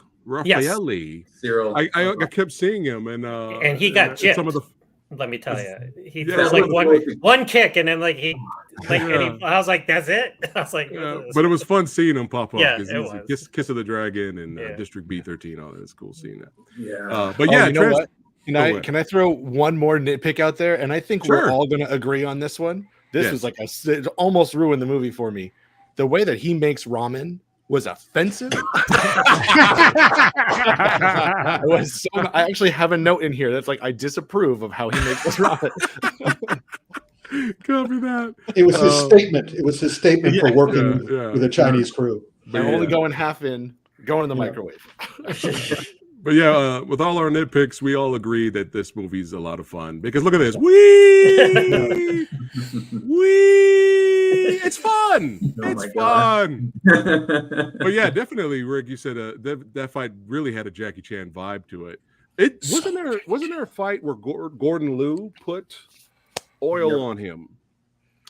Speaker 8: Cyril.
Speaker 2: I kept seeing him, and
Speaker 8: he got gypped.
Speaker 2: some of the.
Speaker 8: Let me tell you, he
Speaker 2: Yeah,
Speaker 8: threw like one kick, and then I was like, "That's it." I was like,
Speaker 2: but it was fun seeing him pop up.
Speaker 8: Yeah,
Speaker 2: He's
Speaker 8: it
Speaker 2: a
Speaker 8: was.
Speaker 2: Kiss of the Dragon and District B13. Oh, that's cool seeing that.
Speaker 4: Yeah.
Speaker 2: But yeah,
Speaker 4: you know what? Can I throw one more nitpick out there? And I think we're all going to agree on this one. This was it almost ruined the movie for me. The way that he makes ramen was offensive. I actually have a note in here that's like, I disapprove of how he makes this ramen.
Speaker 2: Copy that.
Speaker 3: It was his statement. It was his statement for working with a Chinese crew.
Speaker 4: I'm only going half in, going in the microwave.
Speaker 2: But yeah, with all our nitpicks, we all agree that this movie's a lot of fun, because look at this. Wee! It's fun. It's fun. But yeah, definitely, Rick, you said that fight really had a Jackie Chan vibe to it. It wasn't there a fight where Gordon Liu put oil on him,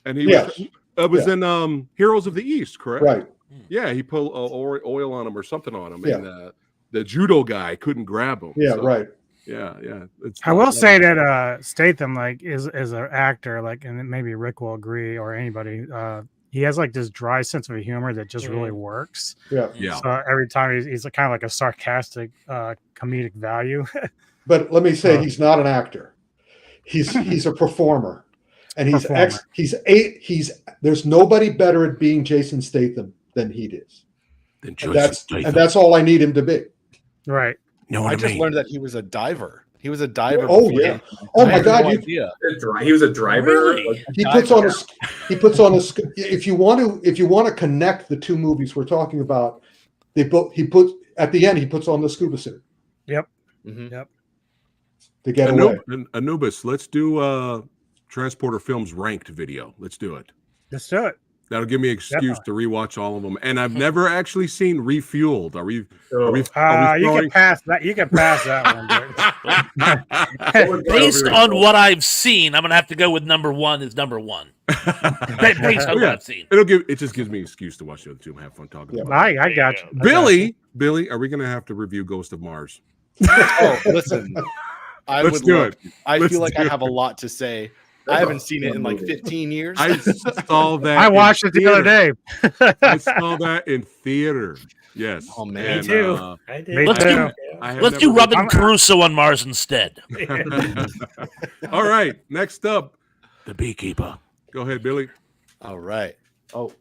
Speaker 2: and he was in Heroes of the East, correct?
Speaker 3: Right.
Speaker 2: Yeah, he put oil on him or something on him, and the judo guy couldn't grab him.
Speaker 3: Yeah, right.
Speaker 2: Yeah.
Speaker 6: I will say that Statham, is an actor, and maybe Rick will agree, or anybody. He has this dry sense of humor that just really works.
Speaker 3: Yeah.
Speaker 6: So every time he's kind of like a sarcastic comedic value.
Speaker 3: But let me say, he's not an actor. He's a performer, and there's nobody better at being Jason Statham than he is. And that's all I need him to be.
Speaker 6: Right.
Speaker 2: No,
Speaker 4: I just learned that he was a diver. He was a diver.
Speaker 3: Oh yeah. Oh my God.
Speaker 5: He was a driver.
Speaker 7: Really?
Speaker 3: He puts on a. If you want to connect the two movies we're talking about, at the end he puts on the scuba suit.
Speaker 6: Yep.
Speaker 4: Mm-hmm.
Speaker 6: Yep.
Speaker 3: To get away.
Speaker 2: Anubis, let's do Transporter Films ranked video. Let's do it.
Speaker 6: Let's do it.
Speaker 2: That'll give me an excuse to rewatch all of them. And I've never actually seen Refueled. Are we
Speaker 6: you can pass that. You can pass that one.
Speaker 7: Based on what I've seen, I'm gonna have to go with number one is number one. Based on what I've seen.
Speaker 2: It just gives me an excuse to watch the other two and have fun talking about it.
Speaker 6: I got you.
Speaker 2: Billy, are we gonna have to review Ghost of Mars?
Speaker 4: Oh, listen. I feel like I have a lot to say. I haven't seen it in 15 years.
Speaker 2: I saw that.
Speaker 6: I watched it the other day.
Speaker 2: I saw that in theater. Yes.
Speaker 4: Oh man,
Speaker 8: me too. I did.
Speaker 7: Let's do Robin Crusoe on Mars instead.
Speaker 2: All right. Next up, The Beekeeper. Go ahead, Billy.
Speaker 4: All right. Oh,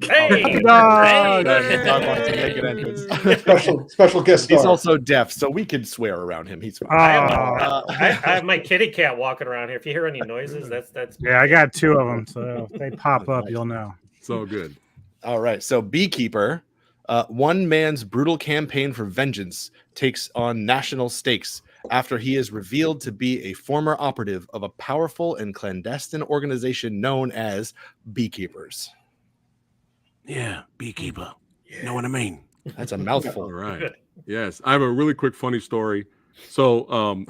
Speaker 8: Hey,
Speaker 6: Puppy dog.
Speaker 4: The dog wants to make an entrance.
Speaker 3: Special guest star.
Speaker 4: He's also deaf, so we can swear around him. He's fine.
Speaker 8: I have my kitty cat walking around here. If you hear any noises, that's
Speaker 6: Yeah, I got 2 of them, so if they pop up, you'll know.
Speaker 2: So good.
Speaker 4: All right. So Beekeeper, one man's brutal campaign for vengeance takes on national stakes after he is revealed to be a former operative of a powerful and clandestine organization known as Beekeepers.
Speaker 2: Yeah, Beekeeper. Know what I mean?
Speaker 4: That's a
Speaker 2: All
Speaker 4: mouthful.
Speaker 2: right. Yes, I have a really quick funny story. So,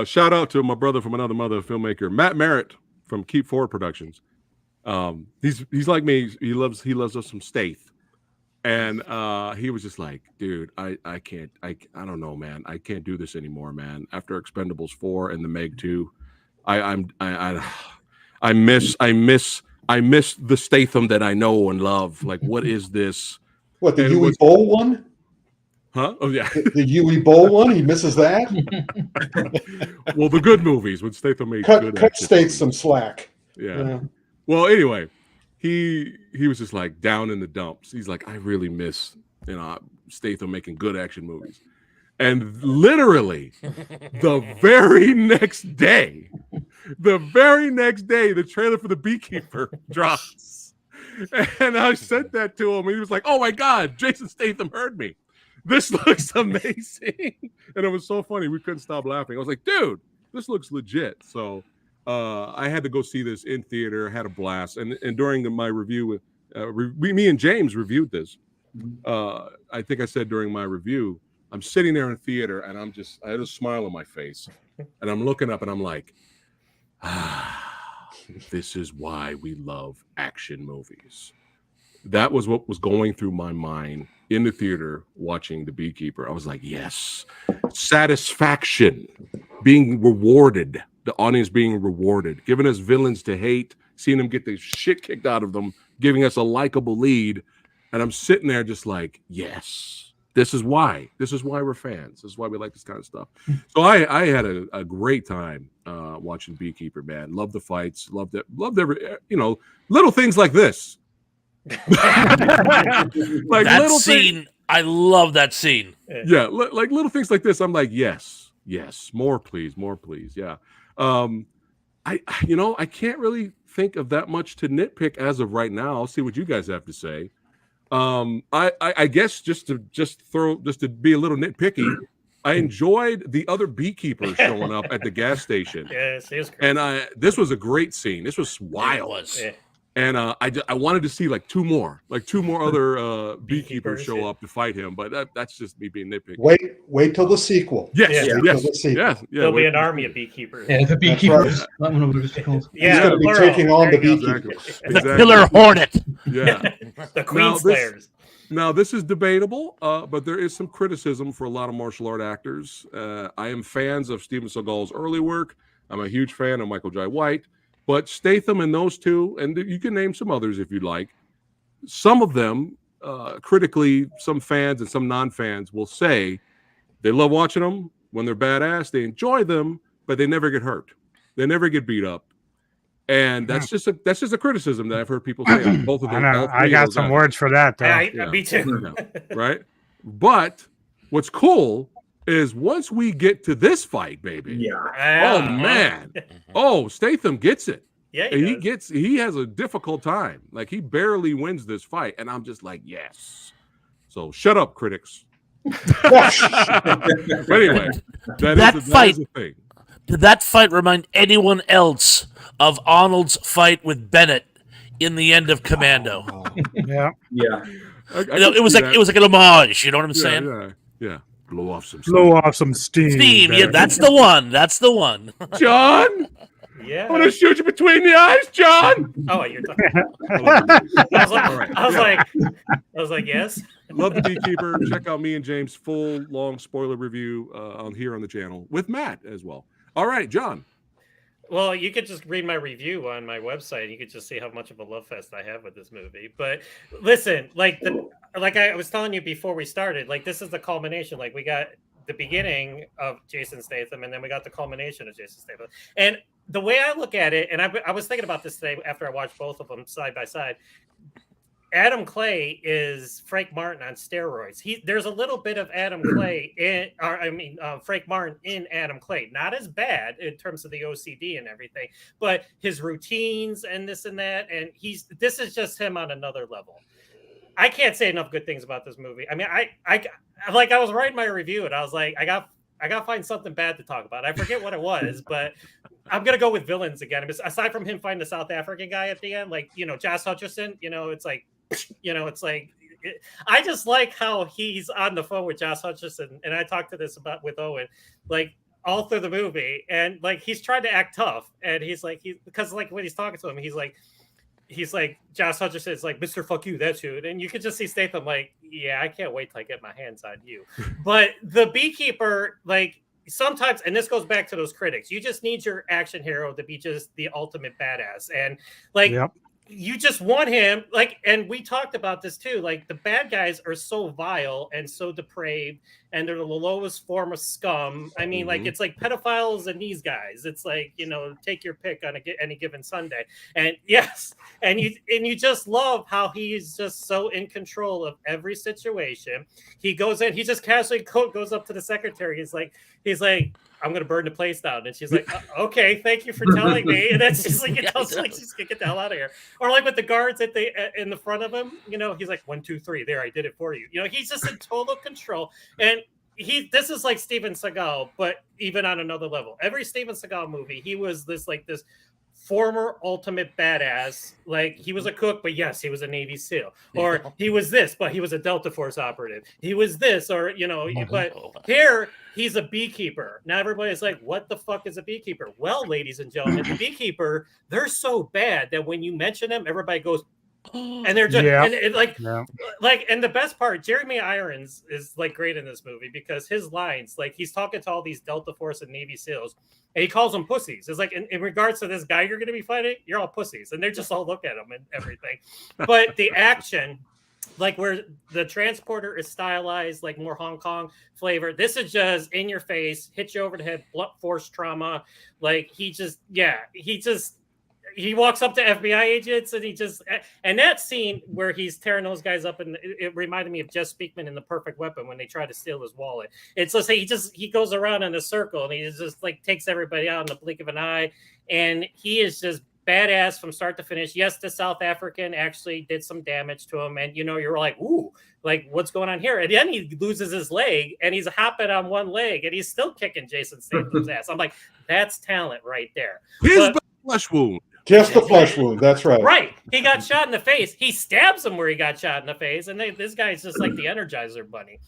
Speaker 2: shout out to my brother from another mother, filmmaker Matt Merritt from Keep Forward Productions. He's like me. He loves us some Staith, and he was just like, dude, I can't. I don't know, man. I can't do this anymore, man. After Expendables 4 and the Meg 2, I miss the Statham that I know and love. Like, what is this?
Speaker 3: What, the
Speaker 2: And
Speaker 3: Yui
Speaker 2: what's-
Speaker 3: Bowl one?
Speaker 2: Huh? Oh yeah.
Speaker 3: The Yui Bowl one? He misses that?
Speaker 2: Well, the good movies when Statham made
Speaker 3: Cut
Speaker 2: good action
Speaker 3: States
Speaker 2: movies.
Speaker 3: some slack.
Speaker 2: Yeah. Well, anyway, he was just like down in the dumps. He's like, I really miss, Statham making good action movies. And literally the very next day, the trailer for The Beekeeper drops. And I sent that to him. And he was like, oh my God, Jason Statham heard me. This looks amazing. And it was so funny. We couldn't stop laughing. I was like, dude, this looks legit. So I had to go see this in theater, had a blast. And during my review, me and James reviewed this. I think I said during my review, I'm sitting there in theater and I had a smile on my face. And I'm looking up and I'm like, this is why we love action movies. That was what was going through my mind in the theater watching The Beekeeper. I was like, yes, satisfaction, being rewarded, the audience being rewarded, giving us villains to hate, seeing them get the shit kicked out of them, giving us a likable lead. And I'm sitting there just like, yes, this is why we're fans. This is why we like this kind of stuff. So I had a great time watching Beekeeper, man. Loved the fights, loved every, little things like this. Like
Speaker 7: that
Speaker 2: little
Speaker 7: scene, I love that scene.
Speaker 2: Yeah, like little things like this. I'm like, yes, more please. Yeah. I can't really think of that much to nitpick as of right now. I'll see what you guys have to say. I guess just to be a little nitpicky, I enjoyed the other beekeepers showing up at the gas station.
Speaker 8: Yes, it was great.
Speaker 2: And this was a great scene. This was wild.
Speaker 7: It was.
Speaker 8: Yeah.
Speaker 2: And I wanted to see like two more other beekeepers show up to fight him, but that's just me being nitpicky.
Speaker 3: Wait till the sequel.
Speaker 2: Yes.
Speaker 8: There'll be an army of beekeepers.
Speaker 9: Yeah, the Beekeepers. That one was called.
Speaker 3: He's going to be taking on the beekeepers.
Speaker 2: Exactly.
Speaker 7: The Killer Hornet.
Speaker 2: Yeah.
Speaker 8: The Queen Slayers.
Speaker 2: Now, this is debatable, but there is some criticism for a lot of martial art actors. I am fans of Steven Seagal's early work. I'm a huge fan of Michael Jai White. But Statham and those two, and you can name some others if you'd like, some of them, critically, some fans and some non-fans will say they love watching them when they're badass. They enjoy them, but they never get hurt. They never get beat up. And that's just a criticism that I've heard people say on both of them.
Speaker 6: I got some words for that, though.
Speaker 8: Me too.
Speaker 2: Right? But what's cool is once we get to this fight, baby.
Speaker 5: Yeah.
Speaker 2: Oh man. Oh, Statham gets it.
Speaker 8: Yeah.
Speaker 2: He has a difficult time. Like he barely wins this fight. And I'm just like, yes. So shut up, critics. But anyway, that is a thing.
Speaker 7: Did that fight remind anyone else of Arnold's fight with Bennett in the end of Commando?
Speaker 6: Yeah.
Speaker 5: Yeah.
Speaker 7: It was like an homage. You know what I'm saying?
Speaker 2: Yeah. Blow off some
Speaker 6: steam.
Speaker 7: Steam. Yeah, that's the one. That's the one.
Speaker 2: John.
Speaker 8: Yeah.
Speaker 2: I'm gonna shoot you between the eyes, John.
Speaker 8: Oh, you're talking. I was like, yes.
Speaker 2: Love The Beekeeper. Check out me and James' full long spoiler review on here on the channel with Matt as well. All right, John.
Speaker 8: Well, you could just read my review on my website. You could just see how much of a love fest I have with this movie. But listen, like I was telling you before we started, like this is the culmination. Like we got the beginning of Jason Statham, and then we got the culmination of Jason Statham. And the way I look at it, and I was thinking about this today after I watched both of them side by side. Adam Clay is Frank Martin on steroids. There's a little bit of Adam Clay Frank Martin in Adam Clay. Not as bad in terms of the OCD and everything, but his routines and this and that. And this is just him on another level. I can't say enough good things about this movie. I mean, I was writing my review and I was like, I got to find something bad to talk about. I forget what it was, but I'm going to go with villains again. Aside from him finding the South African guy at the end, like, Josh Hutcherson, it's like, I just like how he's on the phone with Josh Hutcherson. And I talked to this with Owen, like all through the movie. And like, he's trying to act tough. And he's like, because like when he's talking to him, he's like, Josh Hutcherson is like, Mr. Fuck you, that's you. And you could just see Statham like, yeah, I can't wait till I get my hands on you. But the Beekeeper, like, sometimes, and this goes back to those critics, you just need your action hero to be just the ultimate badass. And like, you just want him, like, and we talked about this too, like the bad guys are so vile and so depraved, and they're the lowest form of scum. I mean, like, it's like pedophiles and these guys. It's like, take your pick on any given Sunday. And yes, and you just love how he's just so in control of every situation. He goes in, he just casually goes up to the secretary. He's like, I'm going to burn the place down. And she's like, okay, thank you for telling me. And then she's like, she's going to get the hell out of here. Or like with the guards in the front of him, he's like, 1, 2, 3, there, I did it for you. He's just in total control. And this is like Steven Seagal, but even on another level. Every Steven Seagal movie, he was this former ultimate badass. Like, he was a cook, but yes, he was a Navy SEAL. Or he was this, but he was a Delta Force operative. He was this, or, but here he's a beekeeper. Now everybody's like, what the fuck is a beekeeper? Well, ladies and gentlemen, the beekeeper, they're so bad that when you mention them, everybody goes, and they're just and the best part, Jeremy Irons is like great in this movie because his lines, like, he's talking to all these Delta Force and Navy SEALs, and he calls them pussies. It's like, in regards to this guy you're going to be fighting, you're all pussies, and they just all look at him and everything. But the action, like where the transporter is stylized, like more Hong Kong flavor, this is just in your face, hit you over the head, blunt force trauma. Like, he walks up to FBI agents and that scene where he's tearing those guys up, and it reminded me of Jess Speakman in The Perfect Weapon when they try to steal his wallet. It's just he goes around in a circle and he just like takes everybody out in the blink of an eye, and he is just badass from start to finish. Yes, the South African actually did some damage to him, and you're like, ooh, like, what's going on here? And then he loses his leg and he's hopping on one leg and he's still kicking Jason Statham's ass. I'm like, that's talent right there.
Speaker 2: His flesh wound.
Speaker 3: Just the flesh wound. That's right.
Speaker 8: Right. He got shot in the face. He stabs him where he got shot in the face. And this guy's just like the Energizer Bunny.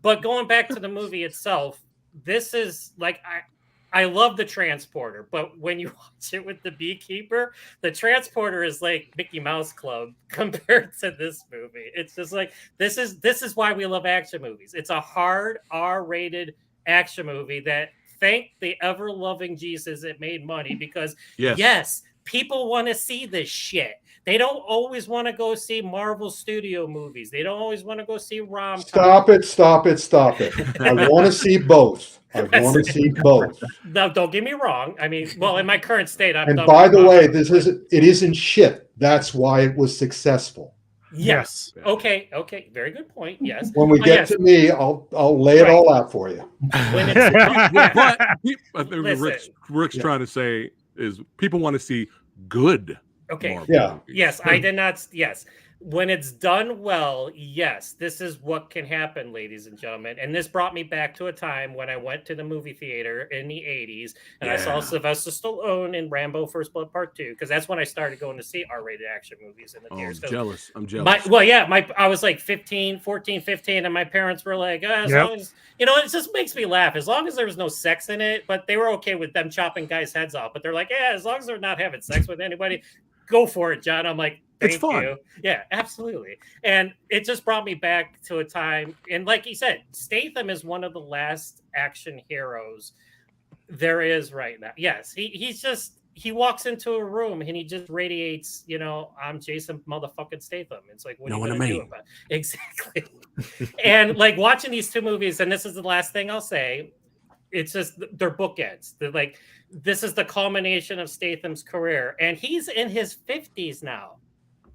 Speaker 8: But going back to the movie itself, this is like, I love the transporter. But when you watch it with the Beekeeper, the transporter is like Mickey Mouse Club compared to this movie. It's just like, this is why we love action movies. It's a hard R-rated action movie that, thank the ever-loving Jesus, it made money because, yes, people want to see this shit. They don't always want to go see Marvel Studio movies. They don't always want to go see rom-coms.
Speaker 3: Stop it. I want to see both.
Speaker 8: No, don't get me wrong. I mean, well, in my current state, I'm.
Speaker 3: And by the way, it isn't shit. That's why it was successful.
Speaker 8: Yes. Okay. Very good point. Yes.
Speaker 3: When we get to me, I'll lay it all out for you.
Speaker 2: When I think Rick's trying to say is people want to see good.
Speaker 8: Okay.
Speaker 3: Yeah.
Speaker 8: Yes, I did not. Yes. When it's done well, yes, this is what can happen, ladies and gentlemen. And this brought me back to a time when I went to the movie theater in the 80s and I saw Sylvester Stallone in Rambo First Blood Part 2, because that's when I started going to see R-rated action movies in the theaters.
Speaker 2: I'm jealous.
Speaker 8: I was like 14, 15, and my parents were like, as long as, it just makes me laugh. As long as there was no sex in it, but they were okay with them chopping guys' heads off. But they're like, as long as they're not having sex with anybody, go for it, John. I'm like, Thank
Speaker 2: it's fun.
Speaker 8: You. Yeah, absolutely. And it just brought me back to a time. And like you said, Statham is one of the last action heroes there is right now. Yes, he walks into a room and he just radiates, I'm Jason motherfucking Statham. It's like, what are you going to do about it? Exactly. And like watching these two movies, and this is the last thing I'll say, it's just they're bookends. They're like, this is the culmination of Statham's career, and he's in his 50s now.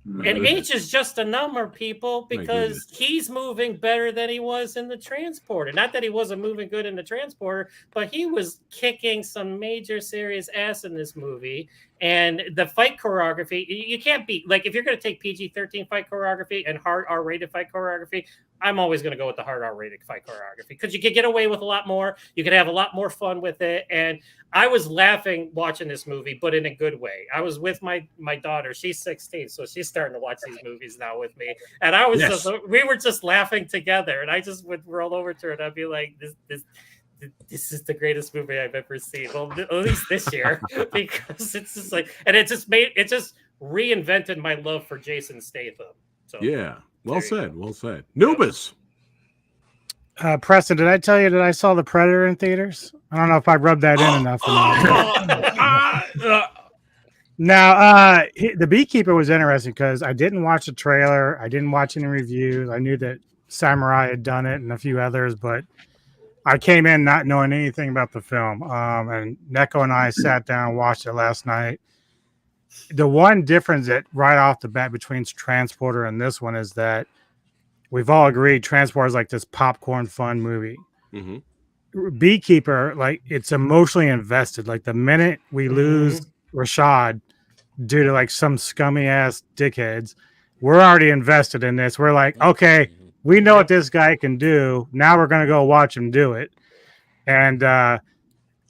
Speaker 8: And age is just a number, people, because he's moving better than he was in the Transporter. Not that he wasn't moving good in the Transporter, but he was kicking some major serious ass in this movie. And the fight choreography, you can't beat. Like, if you're going to take PG-13 fight choreography and hard R-rated fight choreography, I'm always going to go with the hard R-rated fight choreography because you could get away with a lot more. You could have a lot more fun with it. And I was laughing watching this movie, but in a good way. I was with my daughter. She's 16, so she's starting to watch these movies now with me. And I was we were just laughing together. And I just would roll over to her and I'd be like, this is the greatest movie I've ever seen. Well, at least this year, because it's just like, and it just reinvented my love for Jason Statham. So
Speaker 2: yeah, well said. Nubis.
Speaker 6: Preston, did I tell you that I saw The Predator in theaters? I don't know if I rubbed that in enough. Now, The Beekeeper was interesting because I didn't watch the trailer. I didn't watch any reviews. I knew that Samurai had done it and a few others, but I came in not knowing anything about the film. And Neko and I sat down and watched it last night. The one difference that right off the bat between Transporter and this one is that we've all agreed Transporter is like this popcorn fun movie. Mm-hmm. Beekeeper, like, it's emotionally invested. Like, the minute we lose Rashad due to like some scummy ass dickheads, we're already invested in this. We're like, okay, we know what this guy can do. Now we're going to go watch him do it. And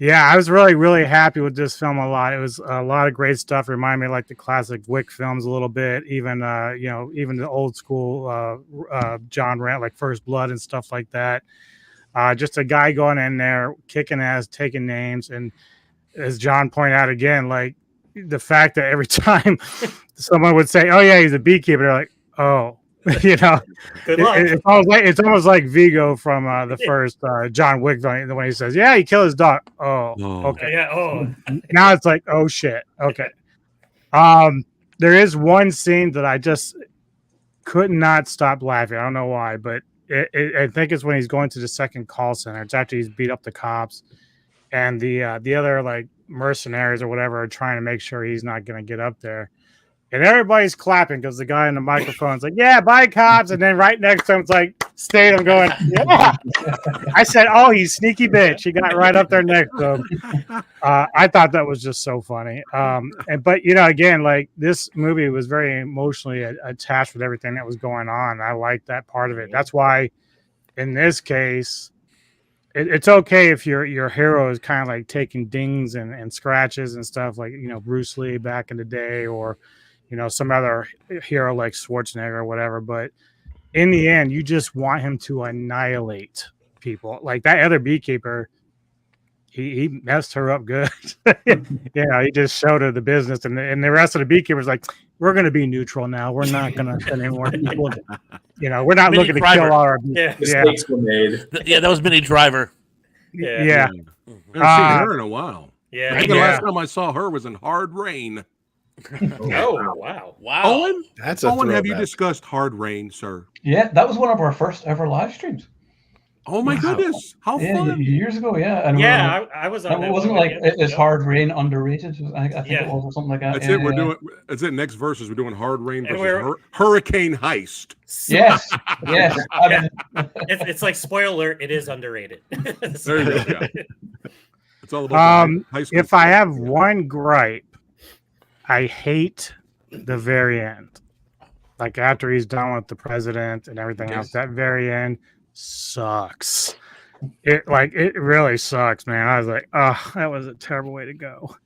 Speaker 6: yeah, I was really, really happy with this film a lot. It was a lot of great stuff. Remind me of like the classic Wick films a little bit, even even the old school John Rand, like First Blood and stuff like that. Just a guy going in there, kicking ass, taking names. And as John pointed out again, like the fact that every time someone would say, oh yeah, he's a beekeeper, they're like, oh, Good luck. It's almost like Vigo from the first John Wick, when he says, yeah, he killed his dog. Oh, okay.
Speaker 8: Yeah.
Speaker 6: Now it's like, oh shit. Okay. There is one scene that I just could not stop laughing. I don't know why, but I think it's when he's going to the second call center. It's after he's beat up the cops, and the other like mercenaries or whatever are trying to make sure he's not going to get up there. And everybody's clapping because the guy in the microphone's like, yeah, bye, cops. And then right next to him, it's like, Statham going, yeah. I said, oh, he's sneaky bitch. He got right up there next to him. I thought that was just so funny. But, again, like, this movie was very emotionally attached with everything that was going on. I liked that part of it. That's why, in this case, it's okay if your hero is kind of like taking dings and scratches and stuff, like, Bruce Lee back in the day, or some other hero like Schwarzenegger or whatever. But in the end, you just want him to annihilate people. Like that other beekeeper, he messed her up good. He just showed her the business, and the rest of the beekeepers like, we're going to be neutral now. We're not going to send any more people. We're not looking to kill all our.
Speaker 5: Mistakes were made.
Speaker 7: Yeah, that was Minnie Driver.
Speaker 6: Yeah.
Speaker 2: I haven't seen her in a while.
Speaker 8: Yeah.
Speaker 2: I think the last time I saw her was in Hard Rain.
Speaker 8: Oh, wow.
Speaker 2: Owen,
Speaker 4: That's
Speaker 2: Owen, have you discussed Hard Rain, sir?
Speaker 9: Yeah, that was one of our first ever live streams.
Speaker 2: Oh my goodness, how fun!
Speaker 9: Years ago, yeah. And
Speaker 8: I was on that.
Speaker 9: It wasn't like is Hard Rain underrated? I think it was, or something like that.
Speaker 2: That's it. We're doing. That's it. Next verses, we're doing Hard Rain versus Hurricane Heist.
Speaker 9: Yes.
Speaker 8: It's like, spoiler alert, it is underrated.
Speaker 2: There you go. Yeah. It's all about high school.
Speaker 6: If I have one gripe, I hate the very end. Like after he's done with the president and everything else, that very end sucks. It really sucks, man. I was like, oh, that was a terrible way to go.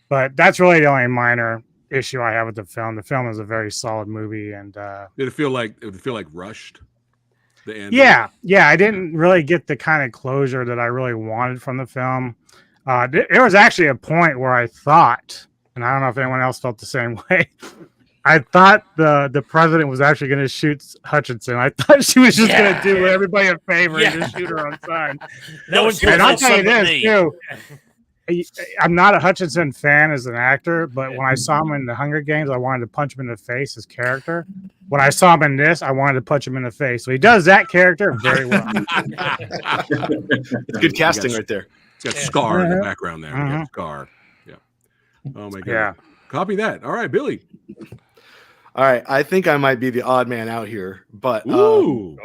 Speaker 6: But that's really the only minor issue I have with the film. The film is a very solid movie, and
Speaker 2: did it feel like rushed? The end.
Speaker 6: Yeah. I didn't really get the kind of closure that I really wanted from the film. There was actually a point where I thought, and I don't know if anyone else felt the same way, I thought the president was actually going to shoot Hutchinson. I thought she was just going to do everybody a favor and just shoot her on sight.
Speaker 7: No one
Speaker 6: and I'll tell you this too. I'm not a Hutchinson fan as an actor, but when I saw him in the Hunger Games, I wanted to punch him in the face, his character. When I saw him in this, I wanted to punch him in the face. So he does that character very well.
Speaker 4: It's good casting right there.
Speaker 2: It's got Scar in the background there. We got Scar. Yeah. Oh my god.
Speaker 6: Yeah.
Speaker 2: Copy that. All right, Billy.
Speaker 4: All right, I think I might be the odd man out here, but
Speaker 2: Ooh.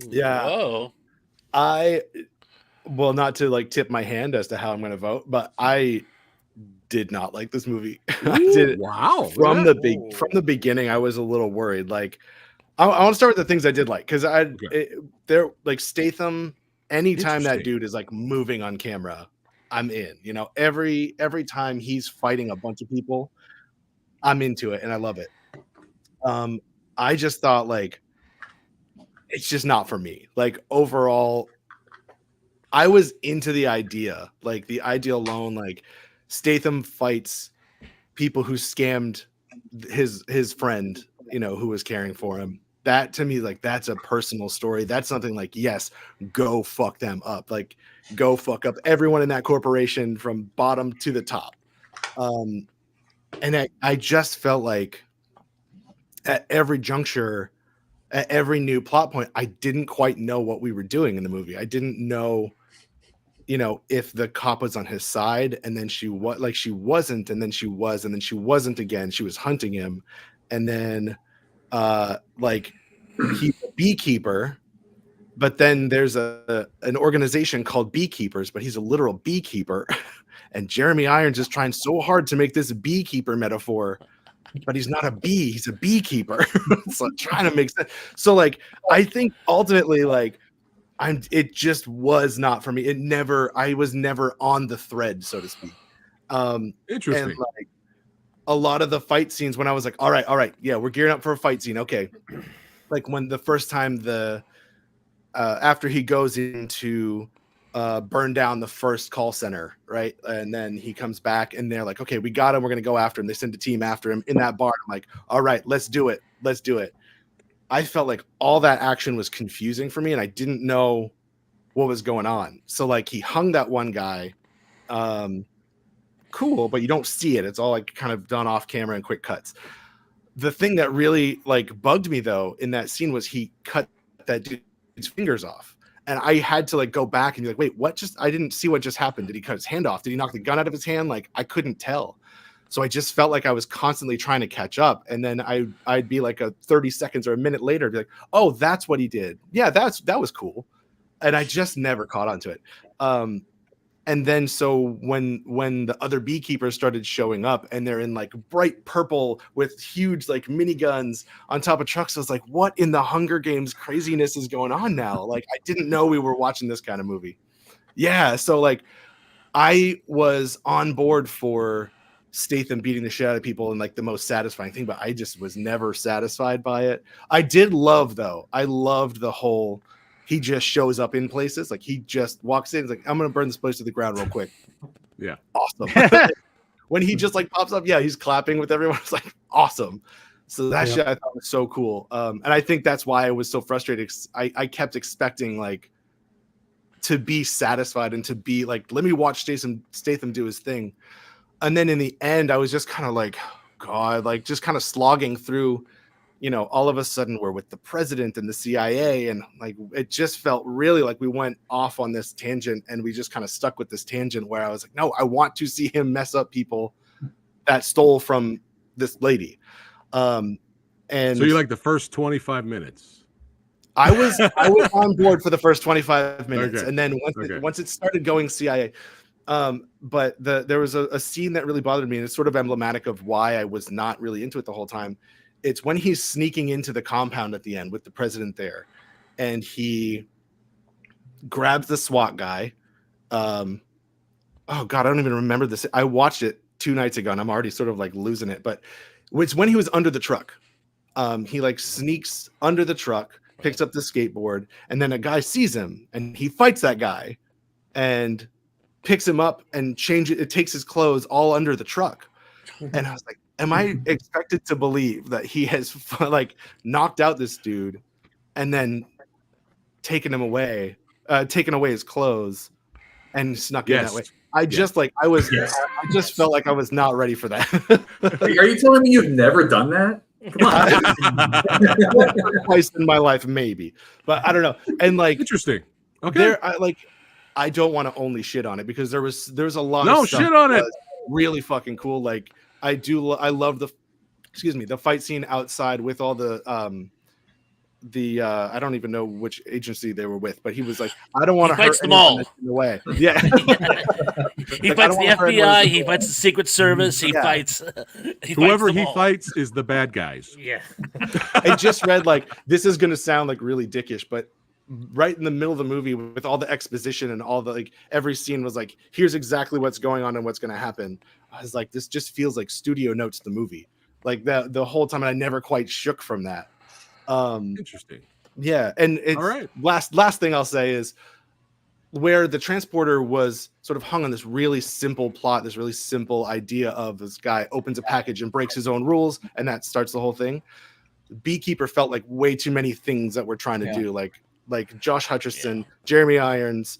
Speaker 4: yeah,
Speaker 7: Whoa.
Speaker 4: well, not to like tip my hand as to how I'm going to vote, but I did not like this movie. I did.
Speaker 2: Wow.
Speaker 4: From the beginning, I was a little worried. Like, I want to start with the things I did like, because they're like Statham. Anytime that dude is like moving on camera, I'm in. You know, every time he's fighting a bunch of people, I'm into it and I love it. I just thought like it's just not for me. Like overall, I was into the idea, like the idea alone, like Statham fights people who scammed his friend, you know, who was caring for him. That to me, like that's a personal story. That's something like, yes, go fuck them up. Like go fuck up everyone in that corporation from bottom to the top. And I just felt like at every juncture, at every new plot point, I didn't quite know what we were doing in the movie. I didn't know, you know, if the cop was on his side and then she wasn't, and then she was, and then she wasn't again. She was hunting him. And then like he's a beekeeper, but then there's an organization called Beekeepers, but he's a literal beekeeper. And Jeremy Irons is trying so hard to make this beekeeper metaphor, but he's not a bee, he's a beekeeper. So trying to make sense. So like I think ultimately like it just was not for me. I was never on the thread, so to speak.
Speaker 2: Interesting.
Speaker 4: And like a lot of the fight scenes when I was like, all right, yeah, we're gearing up for a fight scene. Okay. Like when the first time after he goes into burn down the first call center, right? And then he comes back and they're like, okay, we got him. We're going to go after him. They send a team after him in that bar. I'm like, all right, let's do it. Let's do it. I felt like all that action was confusing for me and I didn't know what was going on. So like he hung that one guy. Cool, but you don't see it. It's all like kind of done off camera in quick cuts. The thing that really like bugged me though in that scene was he cut that dude's fingers off. And I had to like go back and be like, wait, I didn't see what just happened. Did he cut his hand off? Did he knock the gun out of his hand? Like I couldn't tell. So I just felt like I was constantly trying to catch up. And then I'd be like 30 seconds or a minute later, be like, oh, that's what he did. Yeah, that was cool. And I just never caught on to it. And then so when the other beekeepers started showing up and they're in like bright purple with huge like miniguns on top of trucks, I was like, what in the Hunger Games craziness is going on now? Like I didn't know we were watching this kind of movie. Yeah, so like I was on board for Statham beating the shit out of people and like the most satisfying thing, but I just was never satisfied by it. I loved the whole he just shows up in places. Like he just walks in. He's like, I'm going to burn this place to the ground real quick.
Speaker 2: Yeah.
Speaker 4: Awesome. When he just like pops up, yeah, he's clapping with everyone. It's like awesome. So that shit I thought was so cool. And I think that's why I was so frustrated. I kept expecting like to be satisfied and to be like, let me watch Statham do his thing. And then in the end, I was just kind of like, God, like just kind of slogging through. You know, all of a sudden we're with the president and the CIA, and like it just felt really like we went off on this tangent and we just kind of stuck with this tangent where I was like, no, I want to see him mess up people that stole from this lady. And
Speaker 2: so you like the first 25 minutes?
Speaker 4: I was on board for the first 25 minutes,
Speaker 2: okay.
Speaker 4: And then once it started going CIA, but there was a scene that really bothered me, and it's sort of emblematic of why I was not really into it the whole time. It's when he's sneaking into the compound at the end with the president there, and he grabs the SWAT guy. Oh God, I don't even remember this. I watched it 2 nights ago and I'm already sort of like losing it, but it's when he was under the truck. He like sneaks under the truck, picks up the skateboard, and then a guy sees him and he fights that guy and picks him up and it takes his clothes all under the truck. And I was like, am I expected to believe that he has like knocked out this dude and then taken away his clothes and snuck in that way? I just like I was.
Speaker 5: Yes.
Speaker 4: I just felt like I was not ready for that.
Speaker 5: Are you telling me you've never done that? Come on.
Speaker 4: Twice in my life, maybe, but I don't know. And like,
Speaker 2: Interesting. Okay.
Speaker 4: there, I don't want to only shit on it because there was a lot
Speaker 2: No,
Speaker 4: of stuff
Speaker 2: shit on
Speaker 4: that
Speaker 2: it.
Speaker 4: was really fucking cool. Like I love the fight scene outside with all the I don't even know which agency they were with, but he was like, I don't want to hurt
Speaker 7: fights them
Speaker 4: anyone
Speaker 7: all.
Speaker 4: that's in the way. Yeah.
Speaker 7: He
Speaker 4: Like, I
Speaker 7: fights
Speaker 4: don't
Speaker 7: the
Speaker 4: wanna hurt anyone
Speaker 7: FBI.
Speaker 4: that's in
Speaker 7: He
Speaker 4: the way.
Speaker 7: fights the Secret Service. He
Speaker 4: Yeah.
Speaker 7: fights.
Speaker 2: Whoever
Speaker 7: them
Speaker 2: he
Speaker 7: all.
Speaker 2: fights is the bad guys.
Speaker 8: Yeah.
Speaker 4: I just read like this is going to sound like really dickish, but right in the middle of the movie with all the exposition and all the like every scene was like, here's exactly what's going on and what's going to happen. I was like, this just feels like studio notes the movie, like the whole time, and I never quite shook from that.
Speaker 2: Interesting.
Speaker 4: Yeah, and it's
Speaker 2: All right.
Speaker 4: last thing I'll say is where the transporter was sort of hung on this really simple plot, this really simple idea of this guy opens a package and breaks his own rules, and that starts the whole thing. Beekeeper felt like way too many things that we're trying to do, like Josh Hutcherson, Jeremy Irons,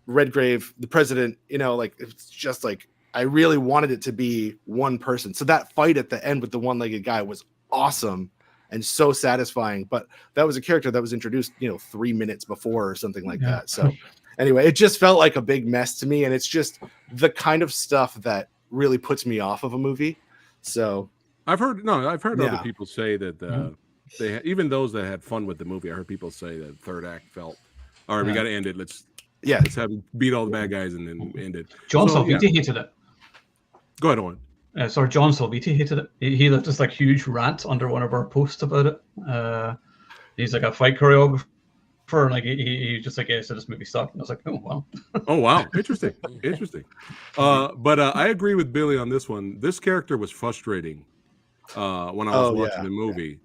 Speaker 4: Redgrave, the president. You know, like it's just like I really wanted it to be one person. So that fight at the end with the one-legged guy was awesome and so satisfying. But that was a character that was introduced, 3 minutes before or something like that. So anyway, it just felt like a big mess to me, and it's just the kind of stuff that really puts me off of a movie. So
Speaker 2: I've heard other
Speaker 4: Yeah.
Speaker 2: people say that even those that had fun with the movie. I heard people say that third act felt, all right, we got to end it. Let's have him beat all the bad guys and then end it.
Speaker 9: John
Speaker 2: So,
Speaker 9: Salviti hated it.
Speaker 2: Go ahead, Owen.
Speaker 9: Sorry, John Salviti hated it. He left this like huge rant under one of our posts about it. He's like a fight choreographer, and like he just like, so this movie sucked. And I was like, oh wow.
Speaker 2: Oh wow, interesting. But I agree with Billy on this one. This character was frustrating when I was watching the movie.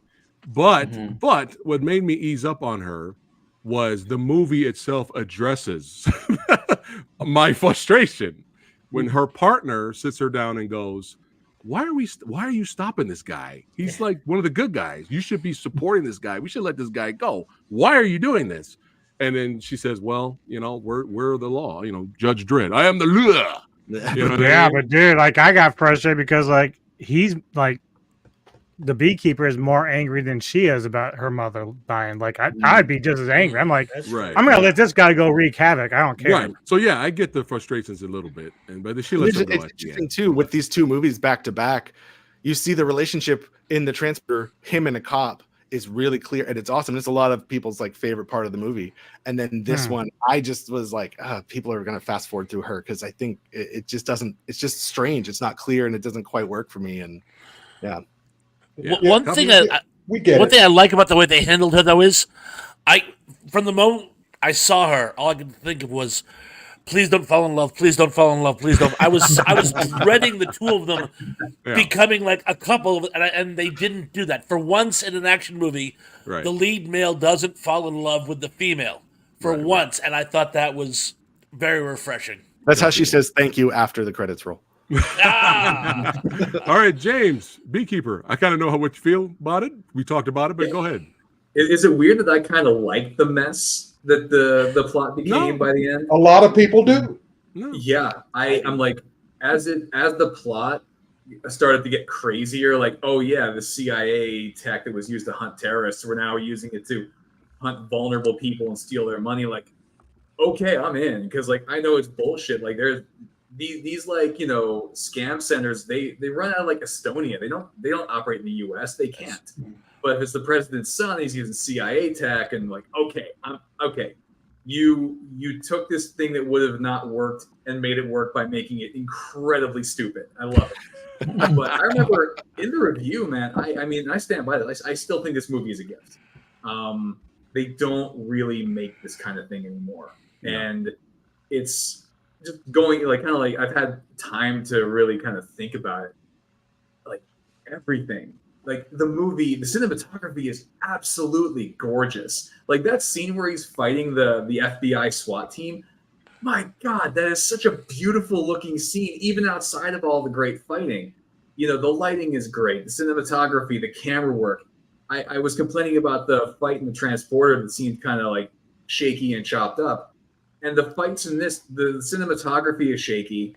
Speaker 2: But what made me ease up on her was the movie itself addresses my frustration when her partner sits her down and goes, why are you stopping this guy? He's like one of the good guys. You should be supporting this guy. We should let this guy go. Why are you doing this? And then she says, well, we're the law, Judge Dredd. I am the law.
Speaker 6: But dude, like I got frustrated because like he's like the beekeeper is more angry than she is about her mother dying. Like I'd be just as angry. I'm like,
Speaker 2: right.
Speaker 6: I'm gonna let this guy go wreak havoc. I don't care.
Speaker 2: Right. So yeah, I get the frustrations a little bit, but she lets
Speaker 4: it's
Speaker 2: him go.
Speaker 4: interesting too with these two movies back to back. You see the relationship in the transfer, him and a cop, is really clear, and it's awesome. It's a lot of people's like favorite part of the movie. And then this one, I just was like, people are gonna fast forward through her because I think it just doesn't. It's just strange. It's not clear, and it doesn't quite work for me. And
Speaker 7: one thing I like about the way they handled her though is, from the moment I saw her, all I could think of was, please don't fall in love. Please don't fall in love. Please don't. I was dreading the two of them becoming like a couple, and they didn't do that. For once in an action movie, the lead male doesn't fall in love with the female for once, and I thought that was very refreshing.
Speaker 4: That's how she says thank you after the credits roll.
Speaker 2: All right, James, Beekeeper. I kind of know what you feel about it. We talked about it, but go ahead.
Speaker 5: Is it weird that I kind of like the mess that the plot became by the end?
Speaker 3: A lot of people do.
Speaker 2: No.
Speaker 5: Yeah, I'm like, as the plot started to get crazier, like, oh yeah, the CIA tech that was used to hunt terrorists, we're now using it to hunt vulnerable people and steal their money. Like, okay, I'm in, because like I know it's bullshit. Like there's these like scam centers. They run out of like Estonia. They don't operate in the U.S. They can't. But if it's the president's son, he's using CIA tech, and like, okay, you took this thing that would have not worked and made it work by making it incredibly stupid. I love it. But I remember in the review, man, I mean, I stand by that. I still think this movie is a gift. They don't really make this kind of thing anymore, and it's just going like kind of like I've had time to really kind of think about it, like everything. Like the movie, the cinematography is absolutely gorgeous. Like that scene where he's fighting the FBI SWAT team. My God, that is such a beautiful looking scene, even outside of all the great fighting. The lighting is great. The cinematography, the camera work. I was complaining about the fight in the transporter that seemed kind of like shaky and chopped up. And the fights in this, the cinematography is shaky,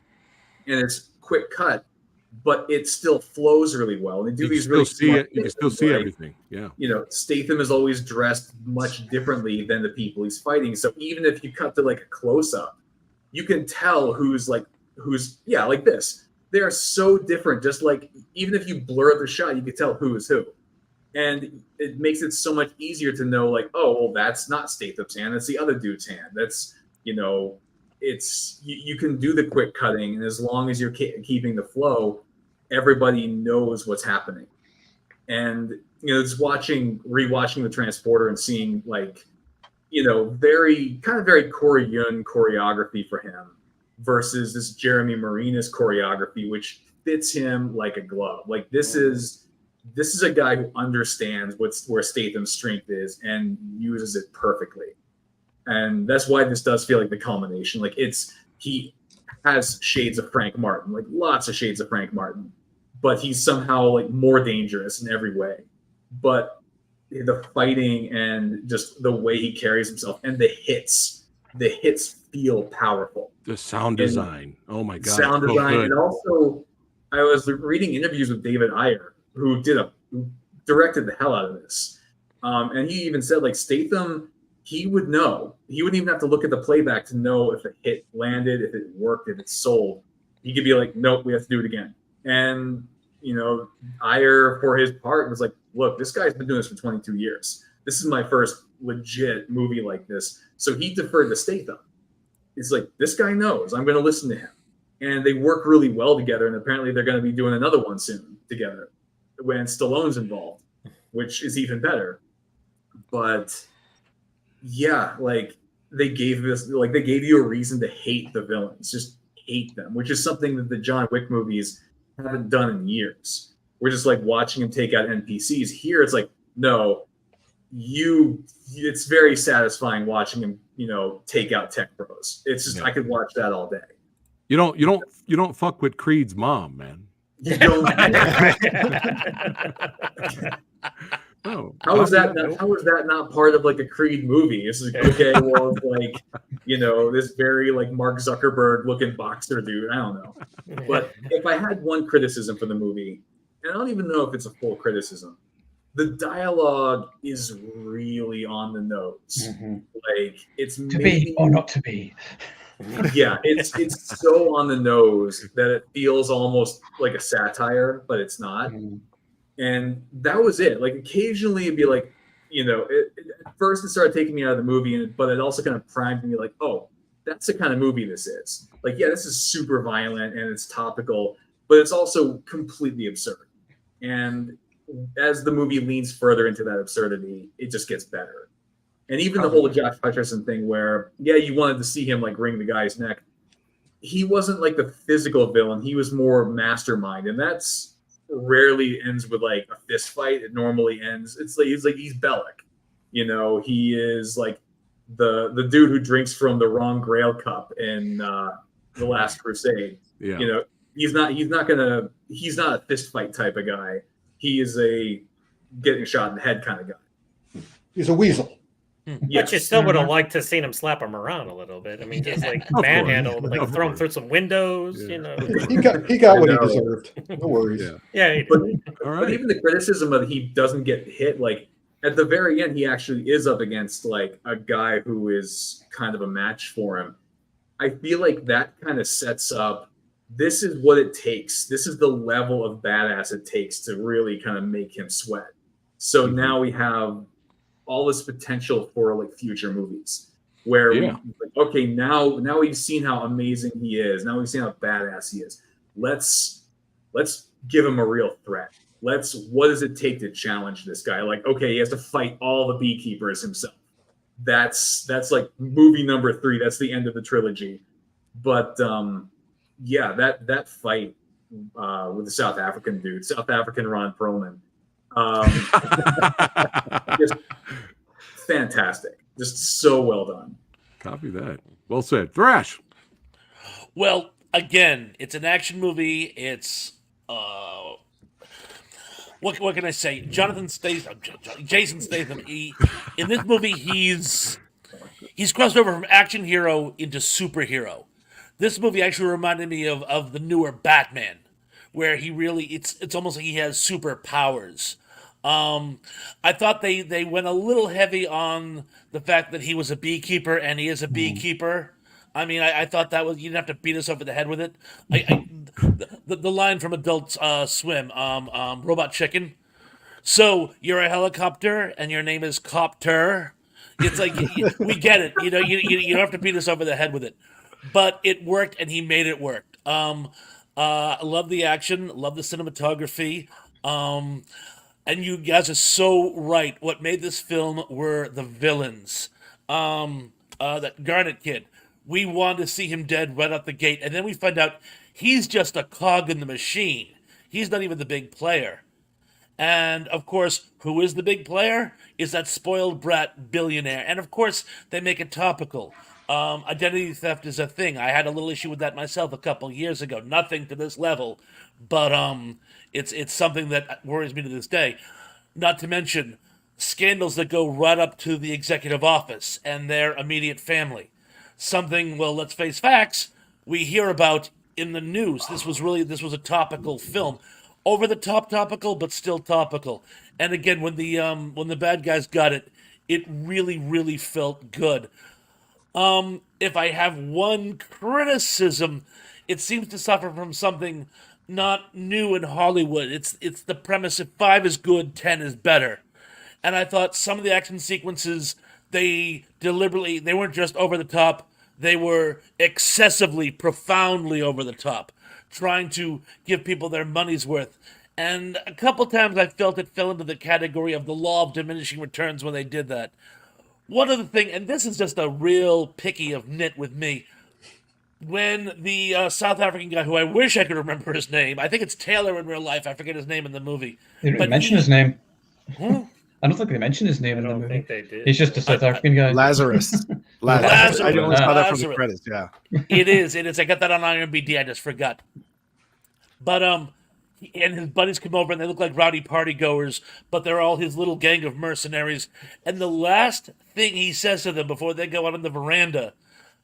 Speaker 5: and it's quick cut, but it still flows really well. And they do these really
Speaker 2: you can still see everything. Yeah.
Speaker 5: Statham is always dressed much differently than the people he's fighting. So even if you cut to like a close up, you can tell who's like this. They are so different. Just like even if you blur the shot, you can tell who is who. And it makes it so much easier to know, like, oh, well, that's not Statham's hand. That's the other dude's hand. That's, it's you can do the quick cutting, and as long as you're keeping the flow, everybody knows what's happening. And just rewatching the Transporter and seeing like, very Corey Yun choreography for him versus this Jeremy Marina's choreography, which fits him like a glove. Like this is a guy who understands where Statham's strength is and uses it perfectly. And that's why this does feel like the culmination. Like he has shades of Frank Martin, like lots of shades of Frank Martin, but he's somehow like more dangerous in every way. But the fighting and just the way he carries himself and the hits feel powerful.
Speaker 2: The sound design. Oh my God.
Speaker 5: Sound design. And also I was reading interviews with David Ayer, who directed the hell out of this. And he even said, like, Statham, he would know. He wouldn't even have to look at the playback to know if a hit landed, if it worked, if it sold. He could be like, nope, we have to do it again. And, Ayer, for his part, was like, look, this guy's been doing this for 22 years. This is my first legit movie like this. So he deferred to Statham. It's like, this guy knows. I'm going to listen to him. And they work really well together. And apparently they're going to be doing another one soon together when Stallone's involved, which is even better. But yeah, like they gave you a reason to hate the villains, just hate them, which is something that the John Wick movies haven't done in years. We're just like watching him take out NPCs. Here it's like, no, it's very satisfying watching him, take out tech bros. It's just, I could watch that all day.
Speaker 2: You don't fuck with Creed's mom, man.
Speaker 5: You don't.
Speaker 2: Oh,
Speaker 5: how is that not part of like a Creed movie? It's like, okay, well, it's like, this very like Mark Zuckerberg looking boxer dude. I don't know. But if I had one criticism for the movie, and I don't even know if it's a full criticism, the dialogue is really on the nose.
Speaker 9: Mm-hmm.
Speaker 5: Like it's
Speaker 9: to be or not to be.
Speaker 5: Yeah, it's so on the nose that it feels almost like a satire, but it's not. Mm. And that was it. Like occasionally it'd be like, at first it started taking me out of the movie, but it also kind of primed me like, oh, that's the kind of movie this is. Like, yeah, this is super violent and it's topical, but it's also completely absurd. And as the movie leans further into that absurdity, it just gets better. And even the whole Josh Hutcherson thing where, yeah, you wanted to see him like wring the guy's neck. He wasn't like the physical villain. He was more mastermind. And that's rarely ends with like a fist fight. It normally ends. It's like he's Bellic. He is like the dude who drinks from the wrong Grail cup in The Last Crusade. Yeah. He's not a fist fight type of guy. He is a getting shot in the head kind of guy.
Speaker 3: He's a weasel.
Speaker 8: Yes. But you still would have liked to seen him slap him around a little bit. I mean, just like manhandle, like throw him through some windows. Yeah.
Speaker 3: He got what he deserved. No worries.
Speaker 8: Yeah.
Speaker 5: But even the criticism of he doesn't get hit, like at the very end, he actually is up against like a guy who is kind of a match for him. I feel like that kind of sets up. This is what it takes. This is the level of badass it takes to really kind of make him sweat. So now we have all this potential for like future movies where okay, now we've seen how amazing he is. Now we've seen how badass he is. Let's give him a real threat. What does it take to challenge this guy? Like, okay, he has to fight all the beekeepers himself. That's like movie number 3. That's the end of the trilogy. But that fight with the South African dude, South African Ron Perlman, just fantastic. Just so well done.
Speaker 2: Copy that. Well said. Thrash.
Speaker 7: Well, again, it's an action movie. It's what can I say? Jason Statham. In this movie, he's crossed over from action hero into superhero. This movie actually reminded me of the newer Batman, where he really it's almost like he has superpowers. I thought they went a little heavy on the fact that he was a beekeeper and he is a beekeeper. I mean, I thought that was, you didn't have to beat us over the head with it. The line from Adult Swim, Robot Chicken. So you're a helicopter and your name is Copter. It's like we get it. You don't have to beat us over the head with it, but it worked and he made it work. I love the action, love the cinematography. And you guys are so right. What made this film were the villains. That Garnet kid. We wanted to see him dead right out the gate, and then we find out he's just a cog in the machine. He's not even the big player. And of course, who is the big player? Is that spoiled brat billionaire. And of course, they make it topical. Identity theft is a thing. I had a little issue with that myself a couple years ago. Nothing to this level, but it's something that worries me to this day. Not to mention scandals that go right up to the executive office and their immediate family. Something, well, let's face facts, we hear about in the news. This was a topical film. Over the top topical, but still topical. And again, when the bad guys got it, it really, really felt good. If I have one criticism, it seems to suffer from something not new in Hollywood. It's the premise: if 5 is good, 10 is better. And I thought some of the action sequences, they weren't just over the top, they were excessively, profoundly over the top, trying to give people their money's worth. And a couple times I felt it fell into the category of the law of diminishing returns when they did that. One other thing, and this is just a real picky of nit with me, when the South African guy, who I wish I could remember his name, I think it's Taylor in real life, I forget his name in the movie.
Speaker 9: They didn't mention his name.
Speaker 7: Huh?
Speaker 9: I don't think they mentioned his name in the movie.
Speaker 8: think they did.
Speaker 9: He's just a South African guy.
Speaker 4: Lazarus.
Speaker 7: Lazarus.
Speaker 4: I only saw that from the
Speaker 7: Lazarus.
Speaker 4: credits. Yeah.
Speaker 7: It is. I got that on IMDb. I just forgot. But and his buddies come over and they look like rowdy party goers, but they're all his little gang of mercenaries. And the last thing he says to them before they go out on the veranda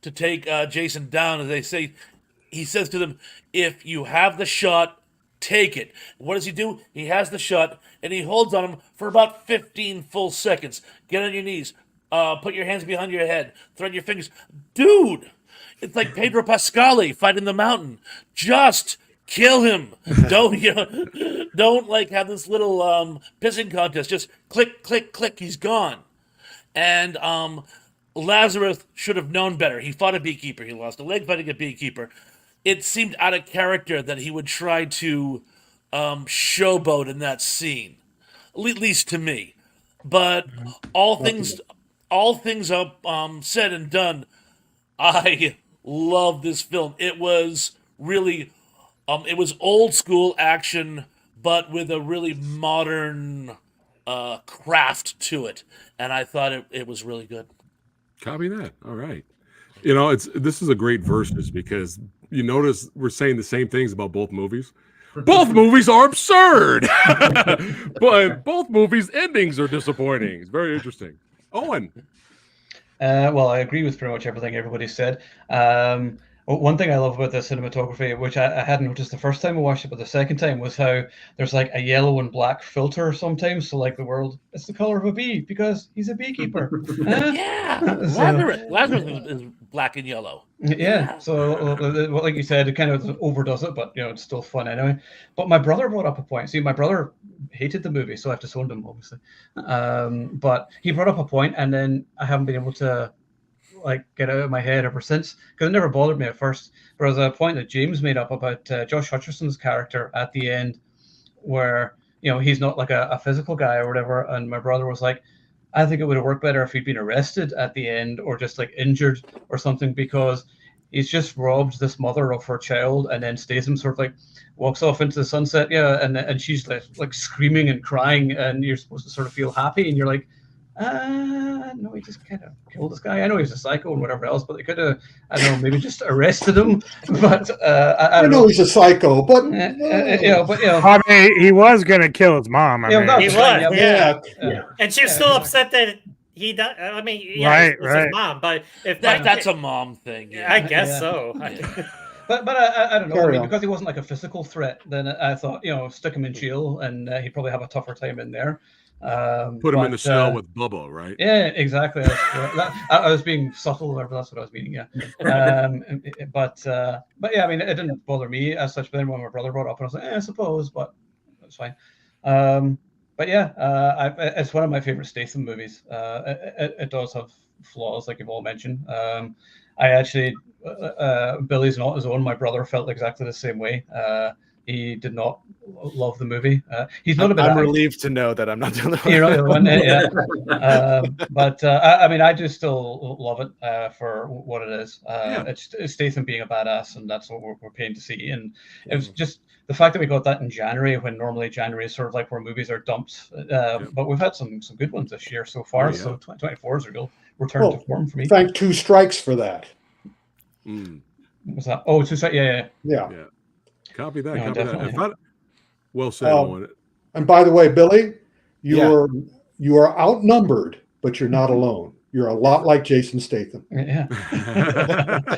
Speaker 7: to take Jason down, he says to them, "If you have the shot, take it." What does he do? He has the shot and he holds on him for about 15 full seconds. Get on your knees. Put your hands behind your head. Thread your fingers. Dude, it's like Pedro Pascal fighting the mountain. Just kill him. Don't like have this little pissing contest. Just click, click, click. He's gone. And Lazarus should have known better. He fought a beekeeper. He lost a leg fighting a beekeeper. It seemed out of character that he would try to showboat in that scene, at least to me. But all things said and done, I love this film. It was really, it was old school action, but with a really modern craft to it, and I thought it was really good.
Speaker 2: Copy that. All right. This is a great versus because you notice we're saying the same things about both movies. Both movies are absurd, but both movies' endings are disappointing. It's very interesting. Owen.
Speaker 9: Well, I agree with pretty much everything everybody said. One thing I love about the cinematography, which I hadn't noticed the first time I watched it, but the second time, was how there's like a yellow and black filter sometimes. So like the world, it's the color of a bee because he's a beekeeper.
Speaker 7: Yeah, Lazarus is black and yellow.
Speaker 9: Yeah. So like you said, it kind of overdoes it, but it's still fun anyway. But my brother brought up a point. See, my brother hated the movie, so I have to disown him, obviously. But he brought up a point, and then I haven't been able to get out of my head ever since, because it never bothered me at first. But there was a point that James made up about Josh Hutcherson's character at the end, where he's not like a physical guy or whatever, and my brother was like, I think it would have worked better if he'd been arrested at the end or just like injured or something, because he's just robbed this mother of her child, and then Statham sort of like walks off into the sunset, and she's like screaming and crying, and you're supposed to sort of feel happy, and you're like, no, he just kind of killed this guy. I know he was a psycho and whatever else, but they could have, I don't know, maybe just arrested him. But I don't know.
Speaker 3: He's a psycho, but
Speaker 6: I mean, he was going to kill his mom. I mean,
Speaker 8: he was, yeah. And she was still upset that he does. I mean, yeah, it's his mom, but if
Speaker 7: that's a mom thing, yeah.
Speaker 8: I guess so.
Speaker 9: But I don't know.
Speaker 3: Carry
Speaker 9: I mean,
Speaker 3: on.
Speaker 9: because he wasn't like a physical threat, then I thought, stick him in jail, and he'd probably have a tougher time in there.
Speaker 2: Put him in the cell with Bubba, right?
Speaker 9: Yeah, exactly. I was being subtle, whatever. That's what I was meaning. Yeah. But yeah, I mean, it didn't bother me as such. But then when my brother brought it up, and I was like, I suppose, but it's fine. But yeah, it's one of my favorite Statham movies. It does have flaws, like you've all mentioned. I actually, Billy's not his own. My brother felt exactly the same way. He did not love the movie. He's not a bit.
Speaker 4: I'm relieved to know that I'm not the only one.
Speaker 9: You're not the other one, yeah. But I mean, I do still love it for what it is. It's Statham being a badass, and that's what we're paying to see. And it was just the fact that we got that in January, when normally January is sort of like where movies are dumped. But we've had some good ones this year so far. So 2024 is a real return to form for me.
Speaker 3: Thank Two Strikes for that.
Speaker 9: What was that? Oh, Two Strikes. Yeah.
Speaker 2: Copy that.
Speaker 9: No,
Speaker 2: copy
Speaker 9: definitely.
Speaker 2: that. Well said, Owen.
Speaker 3: And by the way, Billy, you are outnumbered, but you're not alone. You're a lot like Jason Statham.
Speaker 9: Yeah.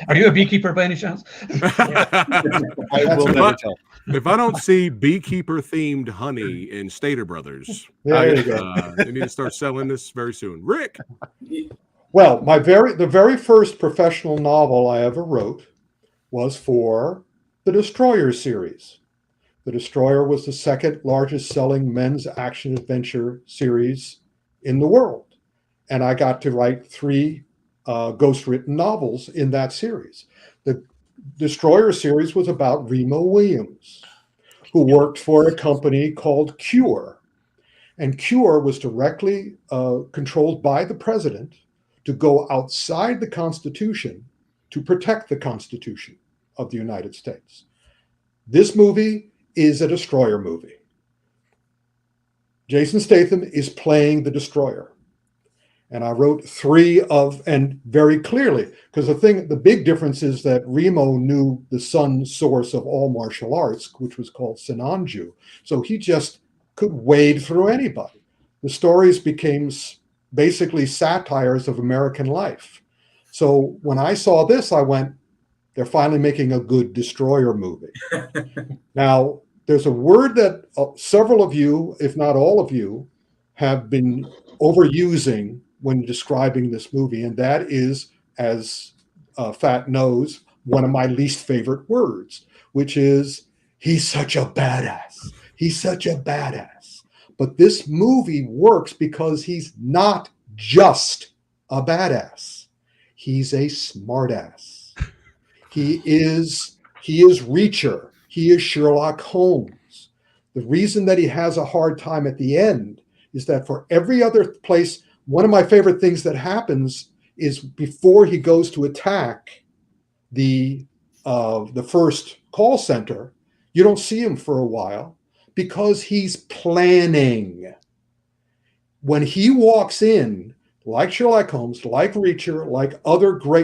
Speaker 9: Are you a beekeeper by any chance?
Speaker 4: I will never tell.
Speaker 2: If I don't see beekeeper themed honey in Stater Brothers,
Speaker 3: there you go.
Speaker 2: They need to start selling this very soon. Rick.
Speaker 3: Well, the very first professional novel I ever wrote was for the Destroyer series. The Destroyer was the second largest selling men's action adventure series in the world. And I got to write 3 ghost-written novels in that series. The Destroyer series was about Remo Williams, who worked for a company called Cure. And Cure was directly controlled by the president to go outside the Constitution to protect the Constitution of the United States. This movie is a Destroyer movie. Jason Statham is playing the Destroyer. And I wrote 3 and very clearly, because the big difference is that Remo knew the sun source of all martial arts, which was called Sinanju. So he just could wade through anybody. The stories became basically satires of American life. So when I saw this, I went, they're finally making a good Destroyer movie. Now, there's a word that several of you, if not all of you, have been overusing when describing this movie, and that is, as Phat knows, one of my least favorite words, which is, he's such a badass. He's such a badass. But this movie works because he's not just a badass. He's a smartass. He is Reacher. He is Sherlock Holmes. The reason that he has a hard time at the end is that for every other place, one of my favorite things that happens is before he goes to attack the first call center, you don't see him for a while because he's planning. When he walks in, like Sherlock Holmes, like Reacher,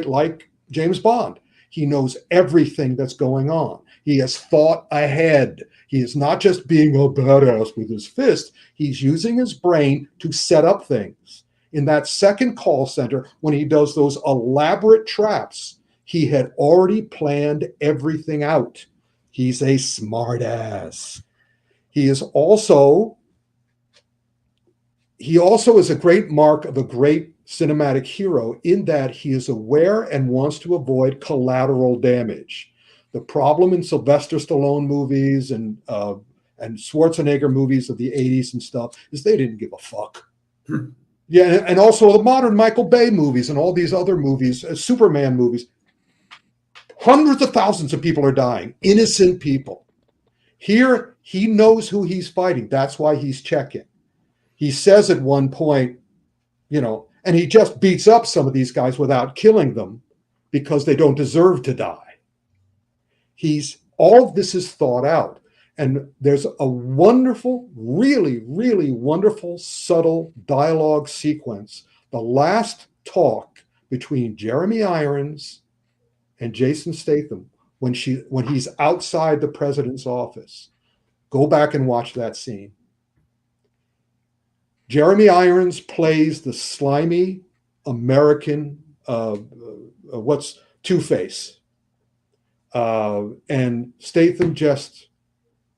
Speaker 3: like James Bond, he knows everything that's going on. He has thought ahead. He is not just being a badass with his fist. He's using his brain to set up things. In that second call center, when he does those elaborate traps, he had already planned everything out. He's a smartass. He also is a great mark of a great cinematic hero in that he is aware and wants to avoid collateral damage. The problem in Sylvester Stallone movies and Schwarzenegger movies of the 80s and stuff is they didn't give a fuck. Yeah, and also the modern Michael Bay movies and all these other movies, Superman movies, hundreds of thousands of people are dying, innocent people. Here, he knows who he's fighting. That's why he's checking. He says at one point, and he just beats up some of these guys without killing them because they don't deserve to die. All of this is thought out. And there's a wonderful, really, really wonderful, subtle dialogue sequence. The last talk between Jeremy Irons and Jason Statham when he's outside the president's office. Go back and watch that scene. Jeremy Irons plays the slimy American, what's Two-Face. And Statham just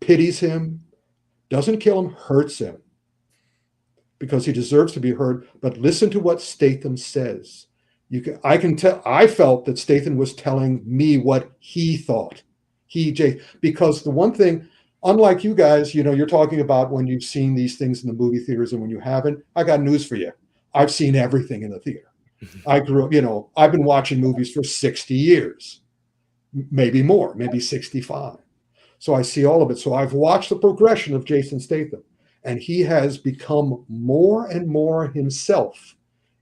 Speaker 3: pities him, doesn't kill him, hurts him because he deserves to be hurt. But listen to what Statham says. I can tell. I felt that Statham was telling me what he thought. Because the one thing, unlike you guys, you're talking about when you've seen these things in the movie theaters and when you haven't. I got news for you. I've seen everything in the theater. I grew up. I've been watching movies for 60 years, maybe more, maybe 65. So I see all of it. So I've watched the progression of Jason Statham, and he has become more and more himself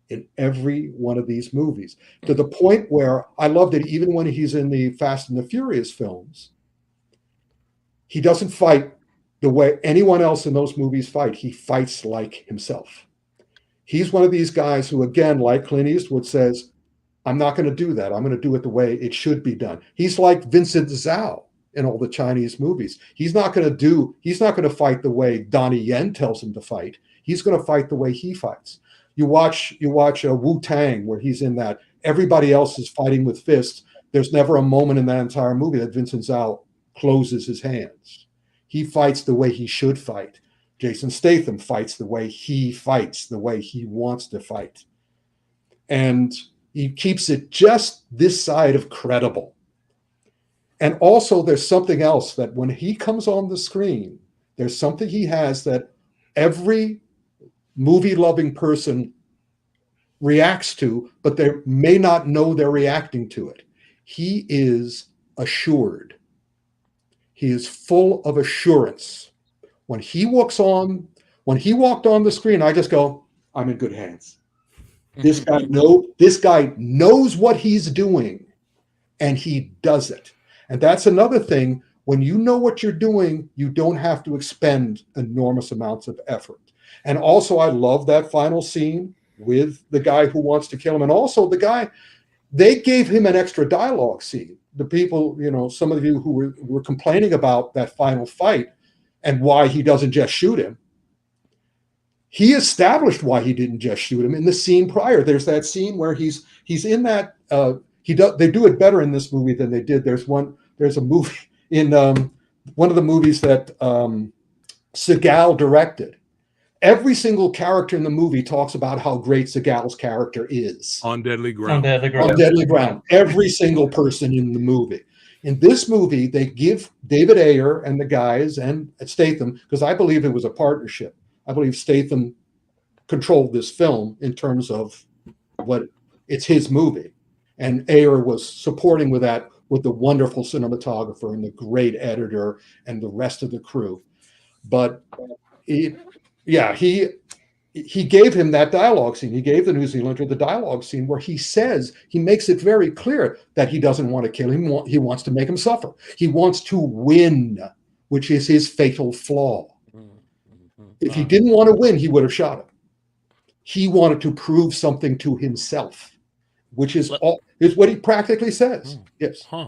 Speaker 3: in every one of these movies, to the point where I loved it. Even when he's in the Fast and the Furious films, he doesn't fight the way anyone else in those movies fight. He fights like himself. He's one of these guys who, again, like Clint Eastwood, says, I'm not going to do that. I'm going to do it the way it should be done. He's like Vincent Zhao in all the Chinese movies. He's not going to fight the way Donnie Yen tells him to fight. He's going to fight the way he fights. You watch Wu-Tang, where he's in that. Everybody else is fighting with fists. There's never a moment in that entire movie that Vincent Zhao closes his hands. He fights the way he should fight. Jason Statham fights the way he fights, the way he wants to fight. And he keeps it just this side of credible. And also there's something else that when he comes on the screen, there's something he has that every movie-loving person reacts to, but they may not know they're reacting to it. He is assured. He is full of assurance. When he walked on the screen, I just go, I'm in good hands. This guy knows what he's doing, and he does it. And that's another thing. When you know what you're doing, you don't have to expend enormous amounts of effort. And also, I love that final scene with the guy who wants to kill him. And also they gave him an extra dialogue scene. The people, some of you who were complaining about that final fight and why he doesn't just shoot him. He established why he didn't just shoot him in the scene prior. There's that scene where he's in that, they do it better in this movie than they did. There's a movie in one of the movies that Seagal directed. Every single character in the movie talks about how great Seagal's character is.
Speaker 2: On Deadly Ground.
Speaker 3: On Deadly Ground. Every single person in the movie. In this movie, they give David Ayer and the guys and Statham, because I believe it was a partnership. I believe Statham controlled this film in terms of it's his movie. And Ayer was supporting with that with the wonderful cinematographer and the great editor and the rest of the crew. But he gave him that dialogue scene. He gave the New Zealander the dialogue scene where he makes it very clear that he doesn't want to kill him. He wants to make him suffer. He wants to win, which is his fatal flaw. If he didn't want to win, he would have shot him. He wanted to prove something to himself, which is what he practically says. Yes.
Speaker 7: Huh.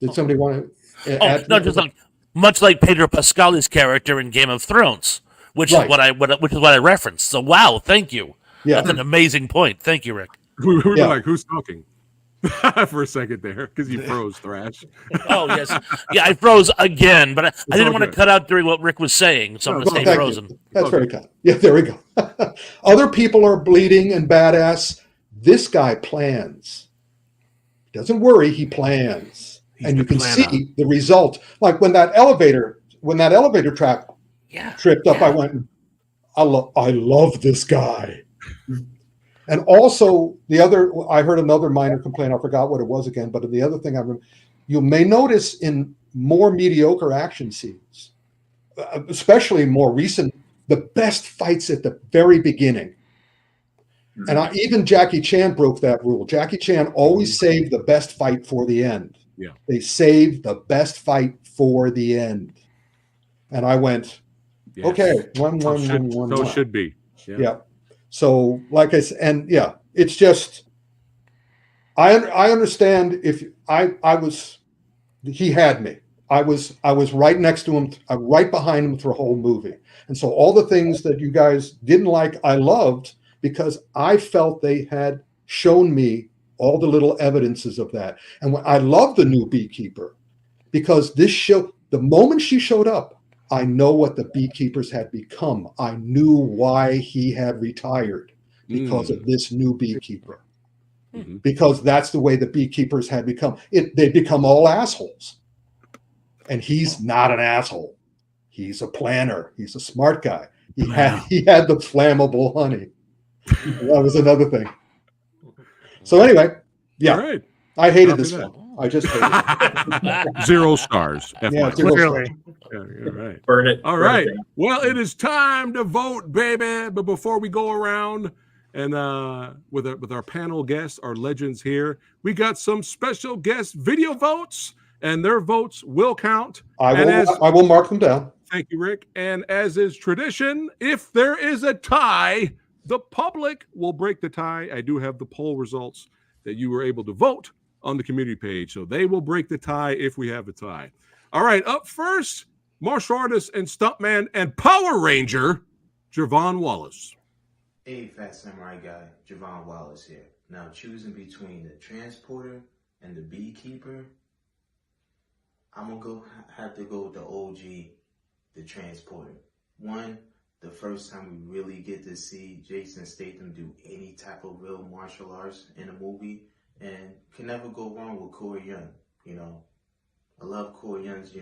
Speaker 3: Did somebody want to add?
Speaker 7: No, just much like Pedro Pascal's character in Game of Thrones, which is what I referenced. So wow, thank you.
Speaker 3: Yeah.
Speaker 7: That's an amazing point. Thank you, Rick.
Speaker 2: We were like, who's talking? For a second there, because you froze, Thrash.
Speaker 7: Oh, yes. Yeah, I froze again, but I didn't want to cut out during what Rick was saying, so I'm going to stay frozen.
Speaker 3: That's very kind. Yeah, there we go. Other people are bleeding and badass. This guy plans. He doesn't worry, he plans. And you can see the result. Like when that elevator trap tripped up, I went, I love this guy. And also I heard another minor complaint. I forgot what it was again, but the other thing you may notice in more mediocre action scenes, especially more recent, the best fights at the very beginning. And even Jackie Chan broke that rule. Jackie Chan always saved the best fight for the end.
Speaker 2: Yeah.
Speaker 3: They saved the best fight for the end. And I went, okay, one.
Speaker 2: So it should be.
Speaker 3: Yeah. So, like I said, and it's just, I understand if he had me. I was right next to him, right behind him through the whole movie. And so all the things that you guys didn't like, I loved because I felt they had shown me all the little evidences of that. And I love the new Beekeeper because this show, the moment she showed up, I know what the Beekeepers had become. I knew why he had retired because of this new Beekeeper.
Speaker 2: Mm-hmm.
Speaker 3: Because that's the way the Beekeepers had become. They become all assholes. And he's not an asshole. He's a planner. He's a smart guy. He had the flammable honey. That was another thing. So anyway, yeah.
Speaker 2: All right.
Speaker 3: I hated
Speaker 2: Copy
Speaker 3: this
Speaker 2: that.
Speaker 3: film. I just hated it.
Speaker 2: 0 stars.
Speaker 3: Yeah,
Speaker 2: FYI.
Speaker 3: 0 stars.
Speaker 6: Clearly.
Speaker 2: Yeah, all right.
Speaker 5: Burn it.
Speaker 2: All
Speaker 5: burn
Speaker 2: right.
Speaker 5: it down.
Speaker 2: Well, it is time to vote, baby. But before we go around and with our panel guests, our legends here, we got some special guest video votes, and their votes will count.
Speaker 3: I will mark them down.
Speaker 2: Thank you, Rick. And as is tradition, if there is a tie, the public will break the tie. I do have the poll results that you were able to vote on the community page. So they will break the tie if we have a tie. All right, up first, martial artist and stuntman and Power Ranger, Javon Wallace.
Speaker 10: Hey, Phat Samurai Guy, Javon Wallace here. Now, choosing between the transporter and the Beekeeper, I'm gonna have to go with the OG, the transporter. One, the first time we really get to see Jason Statham do any type of real martial arts in a movie, and can never go wrong with Corey Yun. You know, I love Corey Yun's,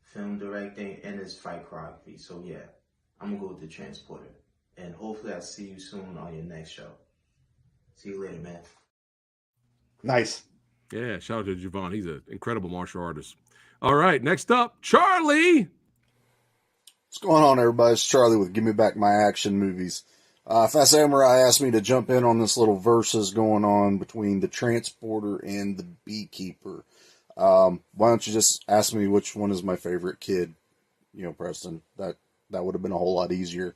Speaker 10: film directing and his fight choreography. So yeah, I'm gonna go with the transporter. And hopefully I'll see you soon on your next show. See you later, man.
Speaker 3: Nice.
Speaker 2: Yeah, shout out to Javon. He's an incredible martial artist. All right, next up, Charlie.
Speaker 11: What's going on, everybody? It's Charlie with Give Me Back My Action Movies. Phat Samurai asked me to jump in on this little versus going on between the transporter and the Beekeeper. Why don't you just ask me which one is my favorite kid? Preston. That would have been a whole lot easier.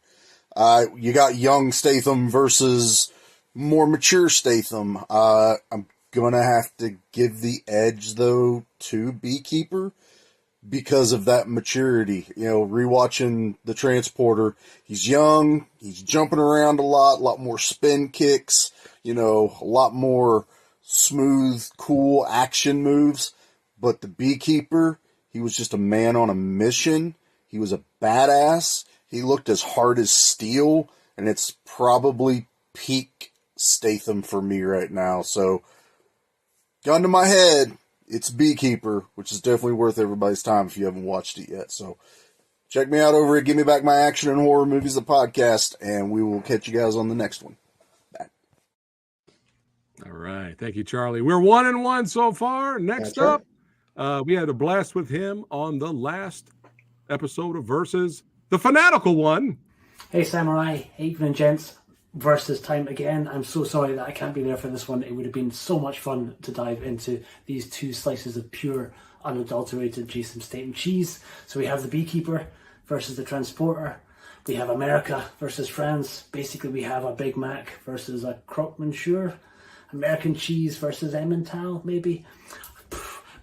Speaker 11: You got young Statham versus more mature Statham. I'm gonna have to give the edge, though, to Beekeeper because of that maturity. Rewatching the transporter, he's young, he's jumping around a lot more spin kicks, a lot more smooth, cool action moves. But the Beekeeper, he was just a man on a mission. He was a badass. He looked as hard as steel, and it's probably peak Statham for me right now. So, gun to my head, it's Beekeeper, which is definitely worth everybody's time if you haven't watched it yet. So, check me out over at Give Me Back My Action and Horror Movies, the podcast, and we will catch you guys on the next one. Bye.
Speaker 2: All right. Thank you, Charlie. We're 1-1 so far. Next
Speaker 3: That's
Speaker 2: up, we had a blast with him on the last episode of Versus, the fanatical one.
Speaker 12: Hey, Samurai. Hey, evening, gents. Versus time again. I'm so sorry that I can't be there for this one. It would have been so much fun to dive into these two slices of pure, unadulterated Jason Statham cheese. So we have the Beekeeper versus the Transporter. We have America versus France. Basically, we have a Big Mac versus a Croque Monsieur. American cheese versus Emmental, maybe.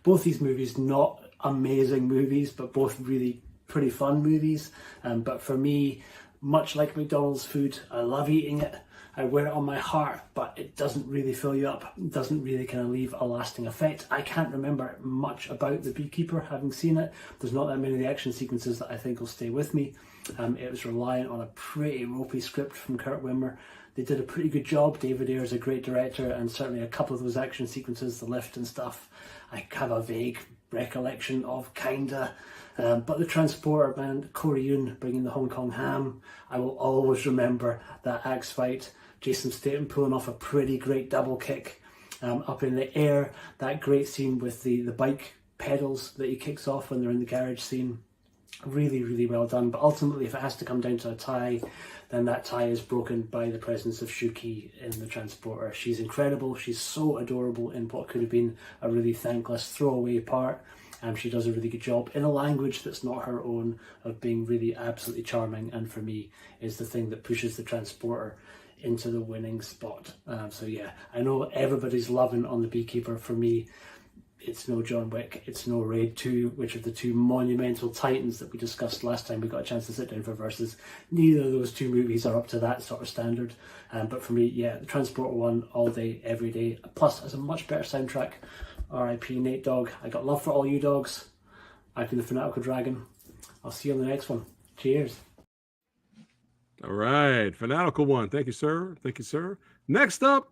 Speaker 12: Both these movies, not amazing movies, but both really pretty fun movies. But for me, much like McDonald's food, I love eating it. I wear it on my heart, but it doesn't really fill you up. It doesn't really kind of leave a lasting effect. I can't remember much about the Beekeeper, having seen it. There's not that many of the action sequences that I think will stay with me. It was reliant on a pretty ropey script from Kurt Wimmer. They did a pretty good job. David Ayer is a great director, and certainly a couple of those action sequences, the lift and stuff, I have a vague recollection of, kinda. But the Transporter, man, Corey Yun bringing the Hong Kong ham, I will always remember that axe fight. Jason Statham pulling off a pretty great double kick up in the air. That great scene with the bike pedals that he kicks off when they're in the garage scene. Really, really well done. But ultimately, if it has to come down to a tie, then that tie is broken by the presence of Shuki in the Transporter. She's incredible. She's so adorable in what could have been a really thankless throwaway part. She does a really good job in a language that's not her own of being really absolutely charming, and for me is the thing that pushes the Transporter into the winning spot. So yeah, I know everybody's loving on the Beekeeper. For me, It's no John Wick. It's no Raid 2, which are the two monumental titans that we discussed last time we got a chance to sit down for versus. Neither of those two movies are up to that sort of standard. But for me, yeah, the Transporter one, all day, every day. Plus, has a much better soundtrack. R.I.P. Nate Dogg. I got love for all you dogs. I've been the Fanatical Dragon. I'll see you on the next one. Cheers.
Speaker 2: All right, Fanatical one. Thank you, sir. Thank you, sir. Next up,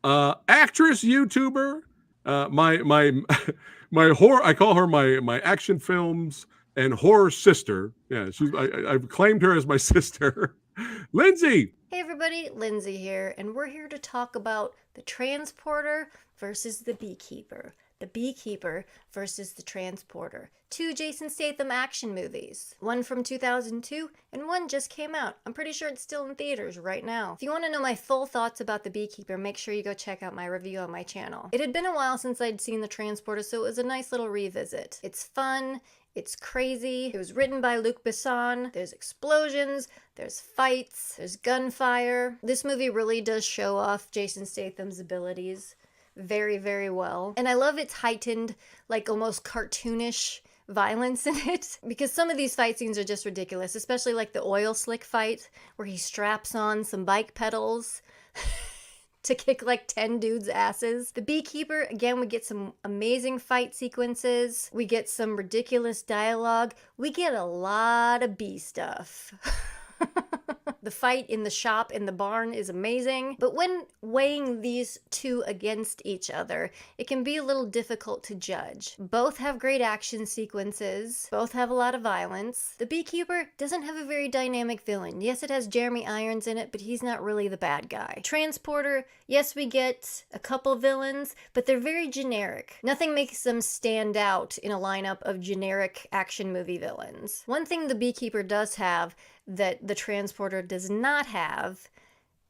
Speaker 2: actress, YouTuber. My horror. I call her my action films and horror sister. Yeah, I've claimed her as my sister. Lindsay.
Speaker 13: Hey everybody, Lindsay here, and we're here to talk about the Transporter versus the Beekeeper. The Beekeeper versus the Transporter. Two Jason Statham action movies. One from 2002 and one just came out. I'm pretty sure it's still in theaters right now. If you want to know my full thoughts about the Beekeeper, make sure you go check out my review on my channel. It had been a while since I'd seen the Transporter, so it was a nice little revisit. It's fun. It's crazy. It was written by Luc Besson. There's explosions, there's fights, there's gunfire. This movie really does show off Jason Statham's abilities very, very well. And I love its heightened, like almost cartoonish violence in it, because some of these fight scenes are just ridiculous, especially like the oil slick fight where he straps on some bike pedals to kick like 10 dudes' asses. The Beekeeper, again, we get some amazing fight sequences. We get some ridiculous dialogue. We get a lot of bee stuff. The fight in the shop in the barn is amazing, but when weighing these two against each other, it can be a little difficult to judge. Both have great action sequences, both have a lot of violence. The Beekeeper doesn't have a very dynamic villain. Yes, it has Jeremy Irons in it, but he's not really the bad guy. Transporter, yes, we get a couple villains, but they're very generic. Nothing makes them stand out in a lineup of generic action movie villains. One thing the Beekeeper does have that the Transporter does not have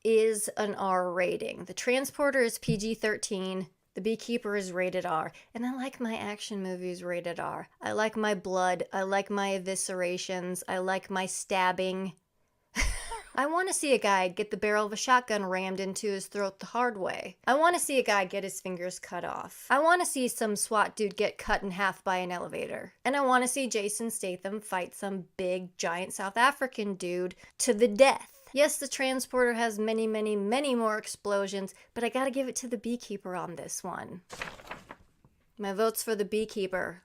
Speaker 13: is an R rating. The Transporter is PG-13, the Beekeeper is rated R, and I like my action movies rated R. I like my blood, I like my eviscerations, I like my stabbing. I want to see a guy get the barrel of a shotgun rammed into his throat the hard way. I want to see a guy get his fingers cut off. I want to see some SWAT dude get cut in half by an elevator. And I want to see Jason Statham fight some big, giant South African dude to the death. Yes, the Transporter has many, many, many more explosions, but I gotta give it to the Beekeeper on this one. My vote's for the Beekeeper.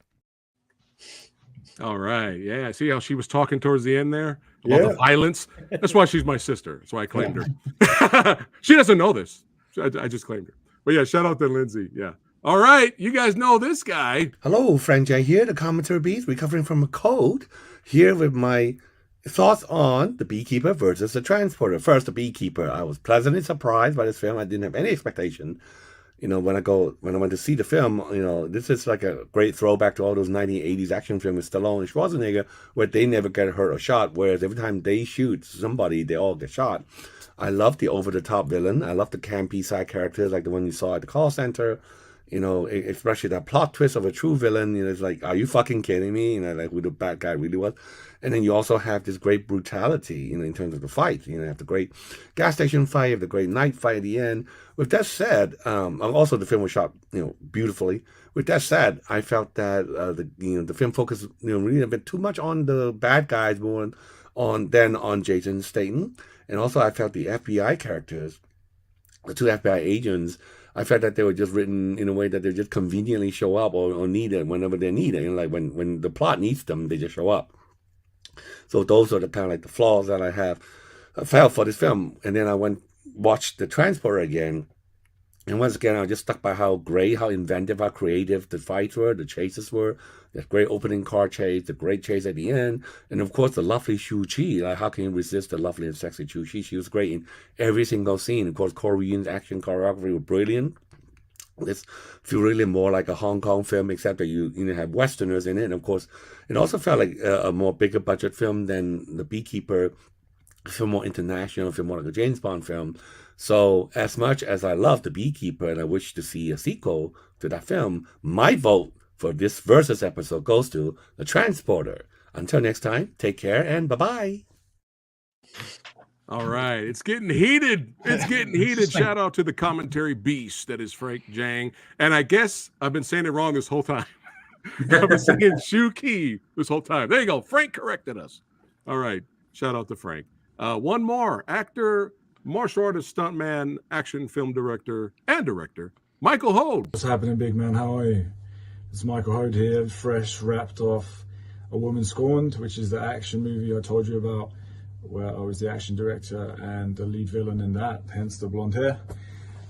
Speaker 2: All right. Yeah. See how she was talking towards the end there about the violence? That's why she's my sister. That's why I claimed her. She doesn't know this. I just claimed her. But yeah, shout out to Lindsay. Yeah. All right. You guys know this guy.
Speaker 14: Hello, Frank J here, the Commentary Beast, recovering from a cold, here with my thoughts on the Beekeeper versus the Transporter. First, the Beekeeper. I was pleasantly surprised by this film. I didn't have any expectation. You know, when I went to see the film, you know, this is like a great throwback to all those 1980s action films with Stallone and Schwarzenegger, where they never get hurt or shot, whereas every time they shoot somebody, they all get shot. I love the over-the-top villain. I love the campy side characters, like the one you saw at the call center. You know, especially that plot twist of a true villain. You know, it's like, are you fucking kidding me? You know, like who the bad guy really was. And then you also have this great brutality, you know, in terms of the fight. You know, you have the great gas station fight, you have the great night fight at the end. With that said, also the film was shot, you know, beautifully. With that said, I felt that the film focused, you know, really a bit too much on the bad guys more than on Jason Statham. And also, I felt the FBI characters, the two FBI agents, I felt that they were just written in a way that they just conveniently show up or needed whenever they're needed. You know, like when the plot needs them, they just show up. So those are the kind of like the flaws that I felt for this film. And then I watched the Transporter again. And once again, I was just stuck by how great, how inventive, how creative the fights were, the chases were. The great opening car chase, the great chase at the end. And of course, the lovely Shu-Chi. Like, how can you resist the lovely and sexy Shu-Chi? She was great in every single scene. Of course, Korean action choreography was brilliant. This feel really more like a Hong Kong film, except that you have Westerners in it. And of course, it also felt like a more bigger budget film than The Beekeeper. I feel more international, I feel more like a James Bond film. So as much as I love The Beekeeper and I wish to see a sequel to that film, my vote for this Versus episode goes to The Transporter. Until next time, take care and bye-bye.
Speaker 2: All right, it's getting heated. It's getting heated. Shout out to the commentary beast that is Frank Jang, and I guess I've been saying it wrong this whole time. I've been saying Shu Ki this whole time. There you go. Frank corrected us. All right, shout out to Frank. One more actor, martial artist, stuntman, action film director, Michael Hode.
Speaker 15: What's happening, big man? How are you? It's Michael Hode here, fresh wrapped off A Woman Scorned, which is the action movie I told you about, where I was the action director and the lead villain in that, hence the blonde hair.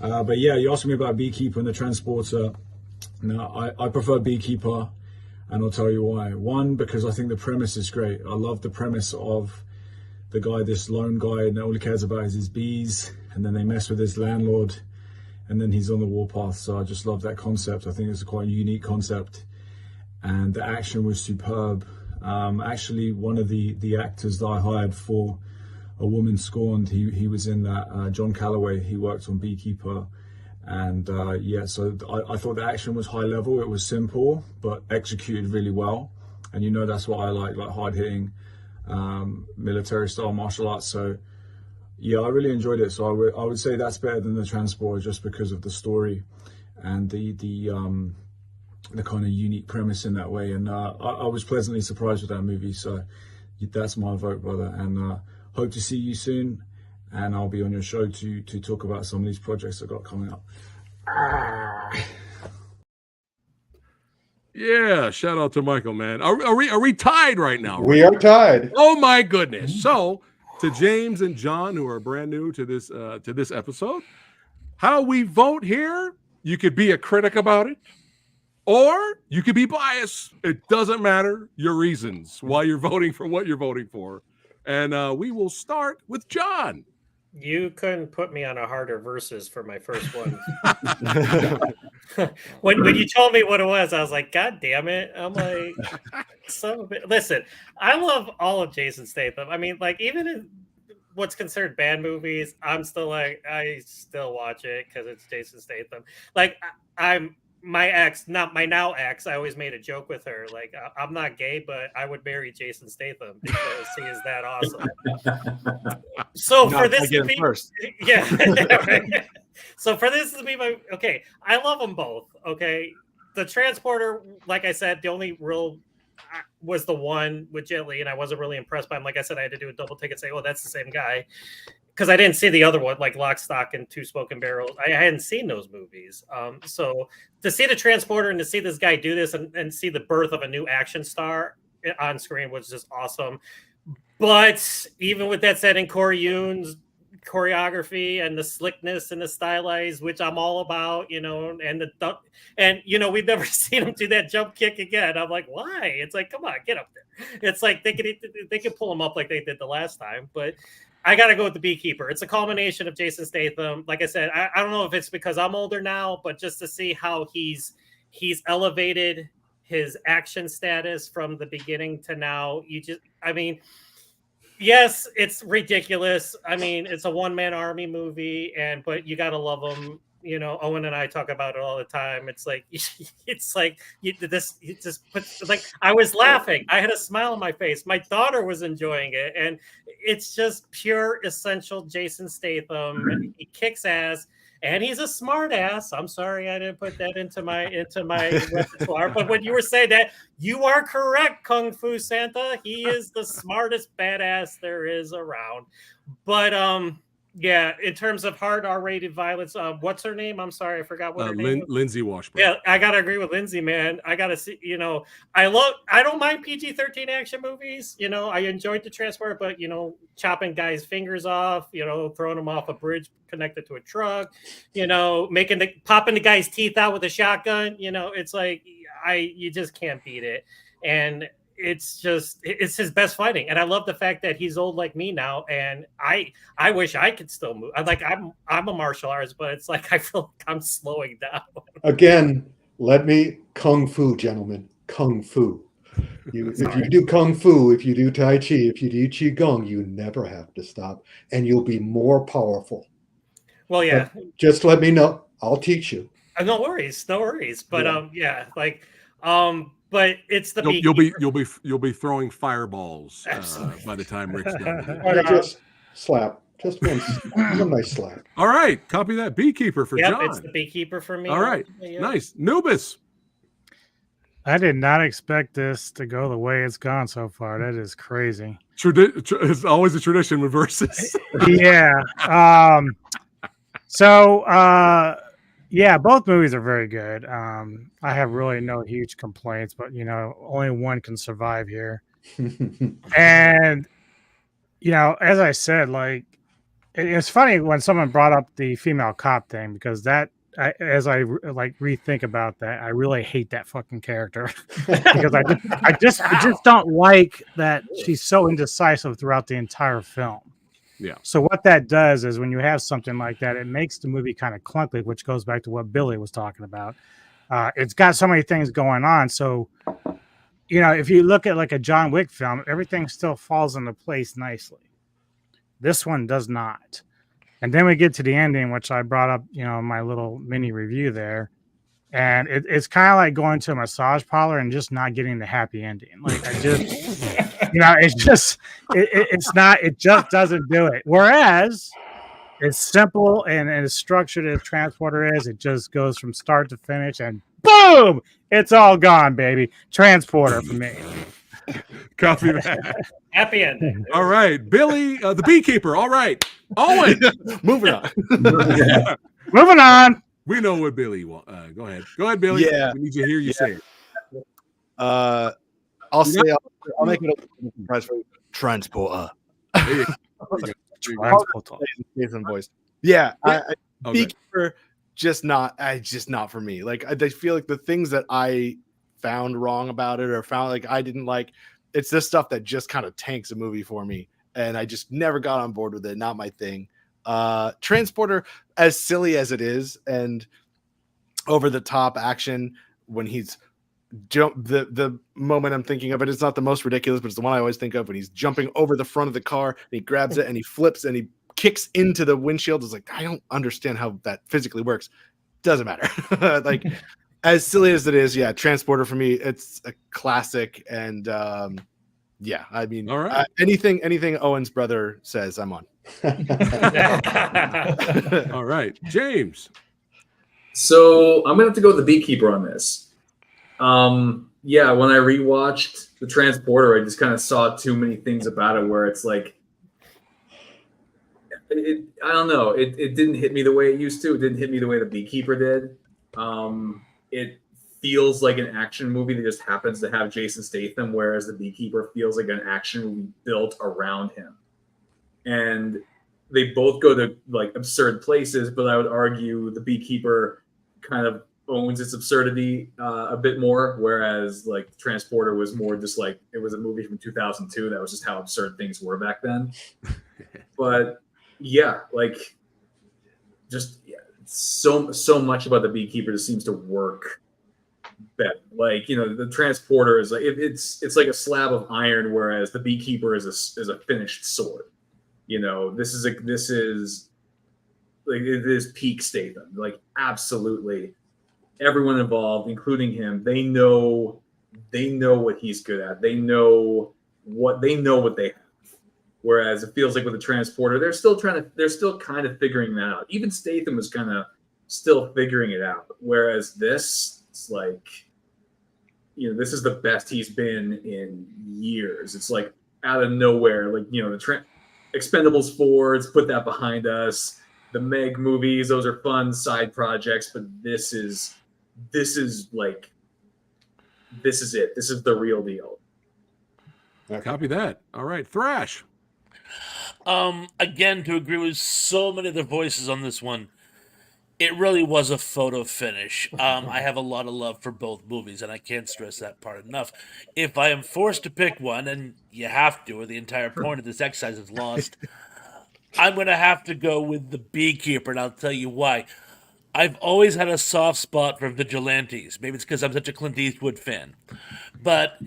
Speaker 15: But yeah, you asked me about Beekeeper and the Transporter. Now, I prefer Beekeeper, and I'll tell you why. One, because I think the premise is great. I love the premise of the guy, this lone guy, and all he cares about is his bees, and then they mess with his landlord, and then he's on the warpath. So I just love that concept. I think it's a quite unique concept, and the action was superb. Actually, one of the actors that I hired for A Woman Scorned, he was in that. John Calloway, he worked on Beekeeper, and yeah, so I thought the action was high level. It was simple but executed really well, and you know that's what I like hard hitting military style martial arts. So yeah, I really enjoyed it. So I would say that's better than the Transporter, just because of the story and the kind of unique premise in that way. And I was pleasantly surprised with that movie. So that's my vote, brother. And hope to see you soon. And I'll be on your show to talk about some of these projects I've got coming up.
Speaker 2: Yeah, shout out to Michael, man. Are we tied right now?
Speaker 3: We are tied.
Speaker 2: Oh my goodness. So to James and John, who are brand new to this episode, how we vote here, you could be a critic about it, or you could be biased. It doesn't matter your reasons why you're voting for what you're voting for. And we will start with John.
Speaker 8: You couldn't put me on a harder versus for my first one. when you told me what it was, I was like, God damn it. I'm like, son of a... Listen, I love all of Jason Statham. I mean, like, even in what's considered bad movies, I'm still like, I still watch it because it's Jason Statham. Like, I'm my ex, not my now ex, I always made a joke with her. Like, I'm not gay, but I would marry Jason Statham because he is that awesome. So for this to be
Speaker 4: first,
Speaker 8: yeah. Right? So for this to be my okay, I love them both. Okay, the Transporter, like I said, the only real was the one with Jet Li, and I wasn't really impressed by him. Like I said, I had to do a double take and say, "Oh, that's the same guy," because I didn't see the other one, like Lock, Stock, and Two Smoking Barrels. I hadn't seen those movies. So to see the Transporter and to see this guy do this and see the birth of a new action star on screen was just awesome. But even with that said, in Corey Yoon's choreography and the slickness and the stylized, which I'm all about, you know, and you know, we've never seen him do that jump kick again. I'm like, why? It's like, come on, get up there. It's like they could pull him up like they did the last time, but I got to go with the Beekeeper. It's a culmination of Jason Statham. Like I said, I don't know if it's because I'm older now, but just to see how he's elevated his action status from the beginning to now, yes, it's ridiculous. I mean, it's a one-man army movie, but you got to love him. You know, Owen and I talk about it all the time. It's like I was laughing. I had a smile on my face. My daughter was enjoying it, and it's just pure essential Jason Statham. He kicks ass, and he's a smart ass. I'm sorry I didn't put that into my repertoire, but when you were saying that, you are correct, Kung Fu Santa. He is the smartest badass there is around. But yeah, in terms of hard R-rated violence, what's her name? I'm sorry, I forgot what her name was.
Speaker 2: Lindsay Washburn.
Speaker 8: Yeah, I gotta agree with Lindsay, man. I gotta see, you know, I don't mind PG-13 action movies. You know, I enjoyed the Transporter, but you know, chopping guys' fingers off, you know, throwing them off a bridge connected to a truck, you know, popping the guy's teeth out with a shotgun. You know, it's like you just can't beat it, and it's his best fighting. And I love the fact that he's old like me now, and I wish I could still move. I'm a martial artist, but it's like I feel like I'm slowing down.
Speaker 3: Again, let me Kung Fu, gentlemen. Kung Fu. If you do Kung Fu, if you do Tai Chi, if you do Qigong, you never have to stop, and you'll be more powerful.
Speaker 8: Well, yeah.
Speaker 3: But just let me know. I'll teach you.
Speaker 8: No worries. But but it's the
Speaker 2: you'll be throwing fireballs by the time Rick's done.
Speaker 3: Just slap Just one nice slap.
Speaker 2: All right, copy that. Beekeeper for
Speaker 8: Yep,
Speaker 2: John.
Speaker 8: it's the Beekeeper for me.
Speaker 2: All right,
Speaker 8: Yeah.
Speaker 2: nice. Nubis.
Speaker 6: I did not expect this to go the way it's gone so far. That is crazy.
Speaker 2: It's always a tradition with verses.
Speaker 6: Yeah. Yeah, both movies are very good. I have really no huge complaints, but only one can survive here. And as I said, like it's funny when someone brought up the female cop thing, because as I rethink about that, I really hate that fucking character because I just don't like that she's so indecisive throughout the entire film.
Speaker 2: Yeah.
Speaker 6: So what that does is when you have something like that, it makes the movie kind of clunky, which goes back to what Billy was talking about. It's got so many things going on. So, if you look at like a John Wick film, everything still falls into place nicely. This one does not. And then we get to the ending, which I brought up, in my little mini review there. And it's kind of like going to a massage parlor and just not getting the happy ending. Like it just doesn't do it. Whereas it's simple and as structured as Transporter is, it just goes from start to finish and boom, it's all gone, baby. Transporter for me.
Speaker 2: Copy that.
Speaker 8: Happy ending.
Speaker 2: All right, Billy, the Beekeeper. All right, Owen.
Speaker 4: Moving on.
Speaker 6: Moving on.
Speaker 2: We know what Billy wants. Go ahead, Billy.
Speaker 4: Yeah.
Speaker 2: We need to hear you say it.
Speaker 4: I'll make it a surprise for you. Transporter. Nathan voice. Yeah. Beekeeper, just not for me. Like I feel like the things that I found wrong about it or found like I didn't like, it's this stuff that just kind of tanks a movie for me. And I just never got on board with it. Not my thing. Transporter, as silly as it is, and over the top action when he's the moment I'm thinking of it's not the most ridiculous, but it's the one I always think of when he's jumping over the front of the car and he grabs it and he flips and he kicks into the windshield. It's like, I don't understand how that physically works. Doesn't matter. Like as silly as it is, yeah, Transporter for me, it's a classic. And yeah, I mean,
Speaker 2: all right.
Speaker 4: Anything Owen's brother says, I'm on.
Speaker 2: All right, James.
Speaker 5: So I'm gonna have to go with the Beekeeper on this. Yeah, when I rewatched the Transporter, I just kind of saw too many things about it where it's like, I don't know, it didn't hit me the way it used to. It didn't hit me the way the Beekeeper did. It feels like an action movie that just happens to have Jason Statham, whereas the Beekeeper feels like an action movie built around him. And they both go to like absurd places, but I would argue the Beekeeper kind of owns its absurdity a bit more, whereas like Transporter was more just like it was a movie from 2002. That was just how absurd things were back then. But yeah, like just so much about the Beekeeper just seems to work better. Like the Transporter is like it's like a slab of iron, whereas the Beekeeper is a finished sword. This is like it is peak Statham. Like absolutely, everyone involved, including him, they know what he's good at. They know what they have. Whereas it feels like with the Transporter, they're still kind of figuring that out. Even Statham was kind of still figuring it out. Whereas this, it's like, this is the best he's been in years. It's like out of nowhere, like the Expendables 4, let's put that behind us. The Meg movies, those are fun side projects, but this is it. This is the real deal.
Speaker 2: Copy that. All right, Thrash.
Speaker 7: Again, to agree with so many of the voices on this one, it really was a photo finish. I have a lot of love for both movies, and I can't stress that part enough. If I am forced to pick one, and you have to, or the entire point of this exercise is lost, I'm going to have to go with the Beekeeper, and I'll tell you why. I've always had a soft spot for vigilantes. Maybe it's because I'm such a Clint Eastwood fan. But,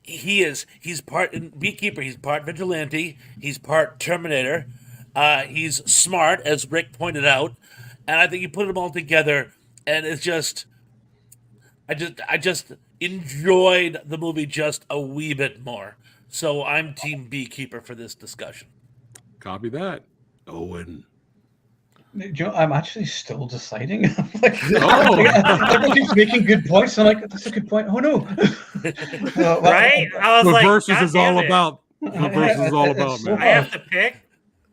Speaker 7: he's part in Beekeeper, he's part vigilante, he's part Terminator, he's smart, as Rick pointed out, and I think you put them all together, and it's just, I just enjoyed the movie just a wee bit more. So I'm Team Beekeeper for this discussion.
Speaker 2: Copy that. Owen.
Speaker 9: You know, I'm actually still deciding. Like,
Speaker 2: Oh.
Speaker 9: everybody's making good points. I'm like, that's a good point. Oh no!
Speaker 8: Right? I was
Speaker 2: What
Speaker 8: like,
Speaker 2: versus
Speaker 8: God
Speaker 2: is all
Speaker 8: damn it.
Speaker 2: about. What versus is all about, man.
Speaker 8: I have to pick.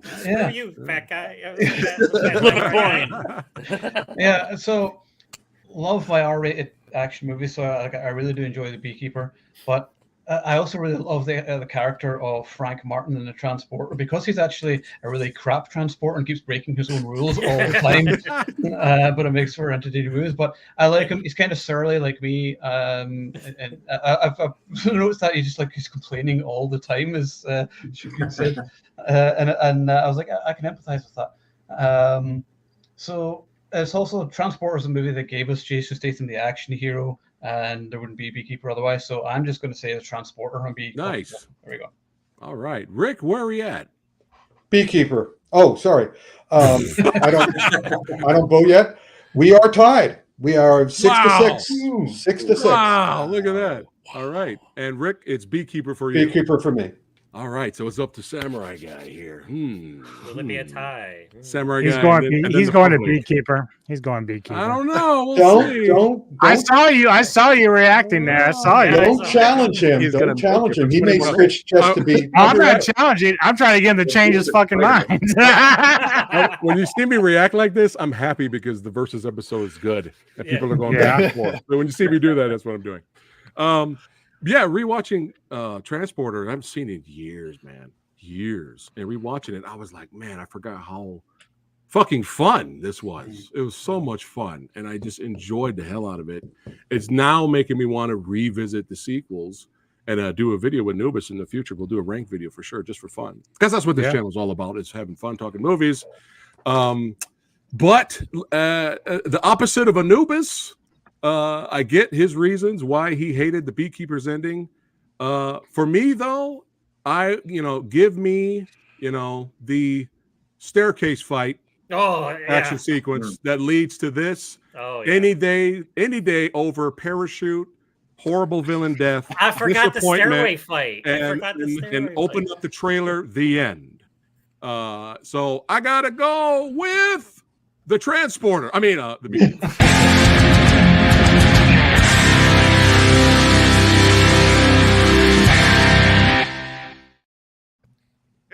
Speaker 8: Screw
Speaker 9: Yeah.
Speaker 8: you, fat guy.
Speaker 7: Flip a coin.
Speaker 9: Yeah. So, love my R-rated action movies. So I really do enjoy The Beekeeper, but I also really love the character of Frank Martin in The Transporter, because he's actually a really crap transporter and keeps breaking his own rules all the time. But it makes for entertaining movies. But I like him. He's kind of surly like me, and I've noticed that he's complaining all the time, as Shukun said, and I was like, I can empathize with that. So it's also Transporter is a movie that gave us Jason Statham, the action hero, and there wouldn't be Beekeeper otherwise. So I'm just going to say The Transporter and be
Speaker 2: nice.
Speaker 9: There we go.
Speaker 2: All right, Rick, where are we at?
Speaker 3: Beekeeper. Oh, sorry. I don't vote yet. We are tied. We are 6-6. 6-6.
Speaker 2: Wow, look at that. All right, and Rick, it's Beekeeper for you.
Speaker 3: Beekeeper for me.
Speaker 2: All right, so it's up to Samurai Guy here.
Speaker 8: Will it be a tie?
Speaker 2: Samurai
Speaker 6: He's
Speaker 2: Guy.
Speaker 6: going. He's going to Beekeeper. He's going Beekeeper.
Speaker 2: I don't know. We'll see.
Speaker 3: Don't.
Speaker 6: I saw you reacting there. I saw you.
Speaker 3: Don't challenge him. Don't challenge him. He may switch just to be.
Speaker 6: I'm not challenging. I'm trying to get him to change his fucking mind.
Speaker 2: When you see me react like this, I'm happy because the versus episode is good and people are going back and forth. So when you see me do that, that's what I'm doing. Yeah, rewatching Transporter. I haven't seen it in years, man. Years. And rewatching it, I was like, man, I forgot how fucking fun this was. It was so much fun, and I just enjoyed the hell out of it. It's now making me want to revisit the sequels and do a video with Nubis in the future. We'll do a rank video for sure, just for fun, because that's what this channel is all about, is having fun talking movies. But the opposite of Anubis, I get his reasons why he hated the Beekeeper's ending. For me, though, give me, the staircase fight action sequence that leads to this. Any day over parachute, horrible villain death.
Speaker 8: I forgot the
Speaker 2: disappointment,
Speaker 8: stairway fight.
Speaker 2: And open up the trailer, the end. So I gotta go with the Transporter. I mean, the Beekeeper.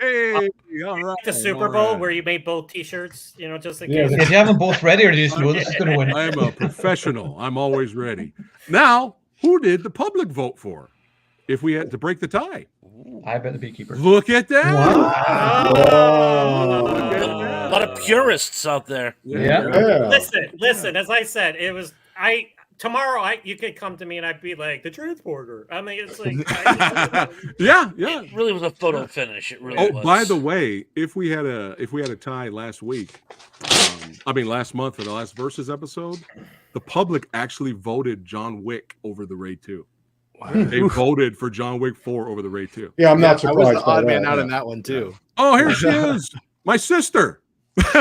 Speaker 2: Hey, all right.
Speaker 8: The Super Bowl where you made both T-shirts, just in case.
Speaker 9: If you have them both ready, or do you just know this is going to win?
Speaker 2: I'm a professional. I'm always ready. Now, who did the public vote for? If we had to break the tie,
Speaker 9: I bet the Beekeeper.
Speaker 2: Look at that!
Speaker 9: Wow.
Speaker 7: A lot of purists out there.
Speaker 2: Yeah.
Speaker 8: Listen. As I said, it was tomorrow. You could come to me and I'd be like the Transporter. I mean, it's like
Speaker 2: yeah.
Speaker 7: It really was a photo finish. It really was.
Speaker 2: By the way, if we had a tie last week, last month for the last versus episode, the public actually voted John Wick over the Raid 2. Wow. They voted for John Wick 4 over the Raid 2.
Speaker 3: Yeah, I'm not surprised.
Speaker 4: I was the odd man out in that one too.
Speaker 2: Oh, here she is, my sister,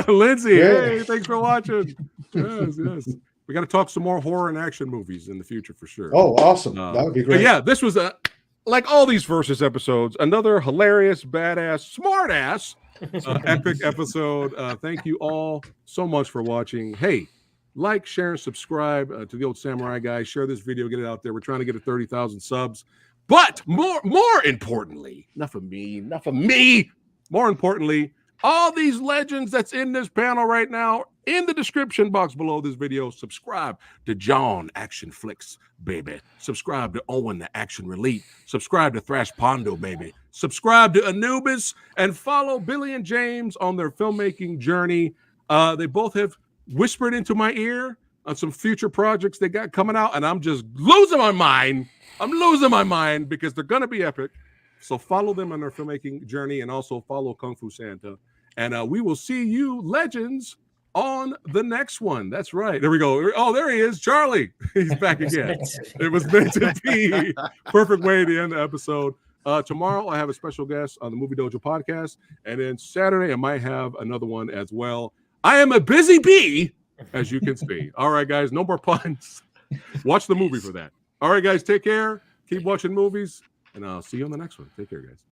Speaker 2: Lindsay. Yeah. Hey, thanks for watching. Yes. We got to talk some more horror and action movies in the future for sure.
Speaker 3: Oh, awesome. That would be great.
Speaker 2: Yeah, this was like all these versus episodes, another hilarious, badass, smart ass, epic episode. Thank you all so much for watching. Hey, like, share, and subscribe to the Old Samurai Guy. Share this video, get it out there. We're trying to get to 30,000 subs. But more importantly, enough of me. More importantly, all these legends that's in this panel right now, in the description box below this video, subscribe to John Action Flicks, baby. Subscribe to Owen, the Action Relief. Subscribe to Thrash Pondo, baby. Subscribe to Anubis, and follow Billy and James on their filmmaking journey. They both have whispered into my ear on some future projects they got coming out, and I'm just losing my mind. I'm losing my mind because they're going to be epic. So follow them on their filmmaking journey, and also follow Kung Fu Santa. And we will see you, legends, on the next one. That's right. There we go. Oh, there he is, Charlie. He's back again. It was meant to be. Perfect way to end the episode. Tomorrow, I have a special guest on the Movie Dojo podcast. And then Saturday, I might have another one as well. I am a busy bee, as you can see. All right, guys, no more puns. Watch the movie for that. All right, guys, take care. Keep watching movies, and I'll see you on the next one. Take care, guys.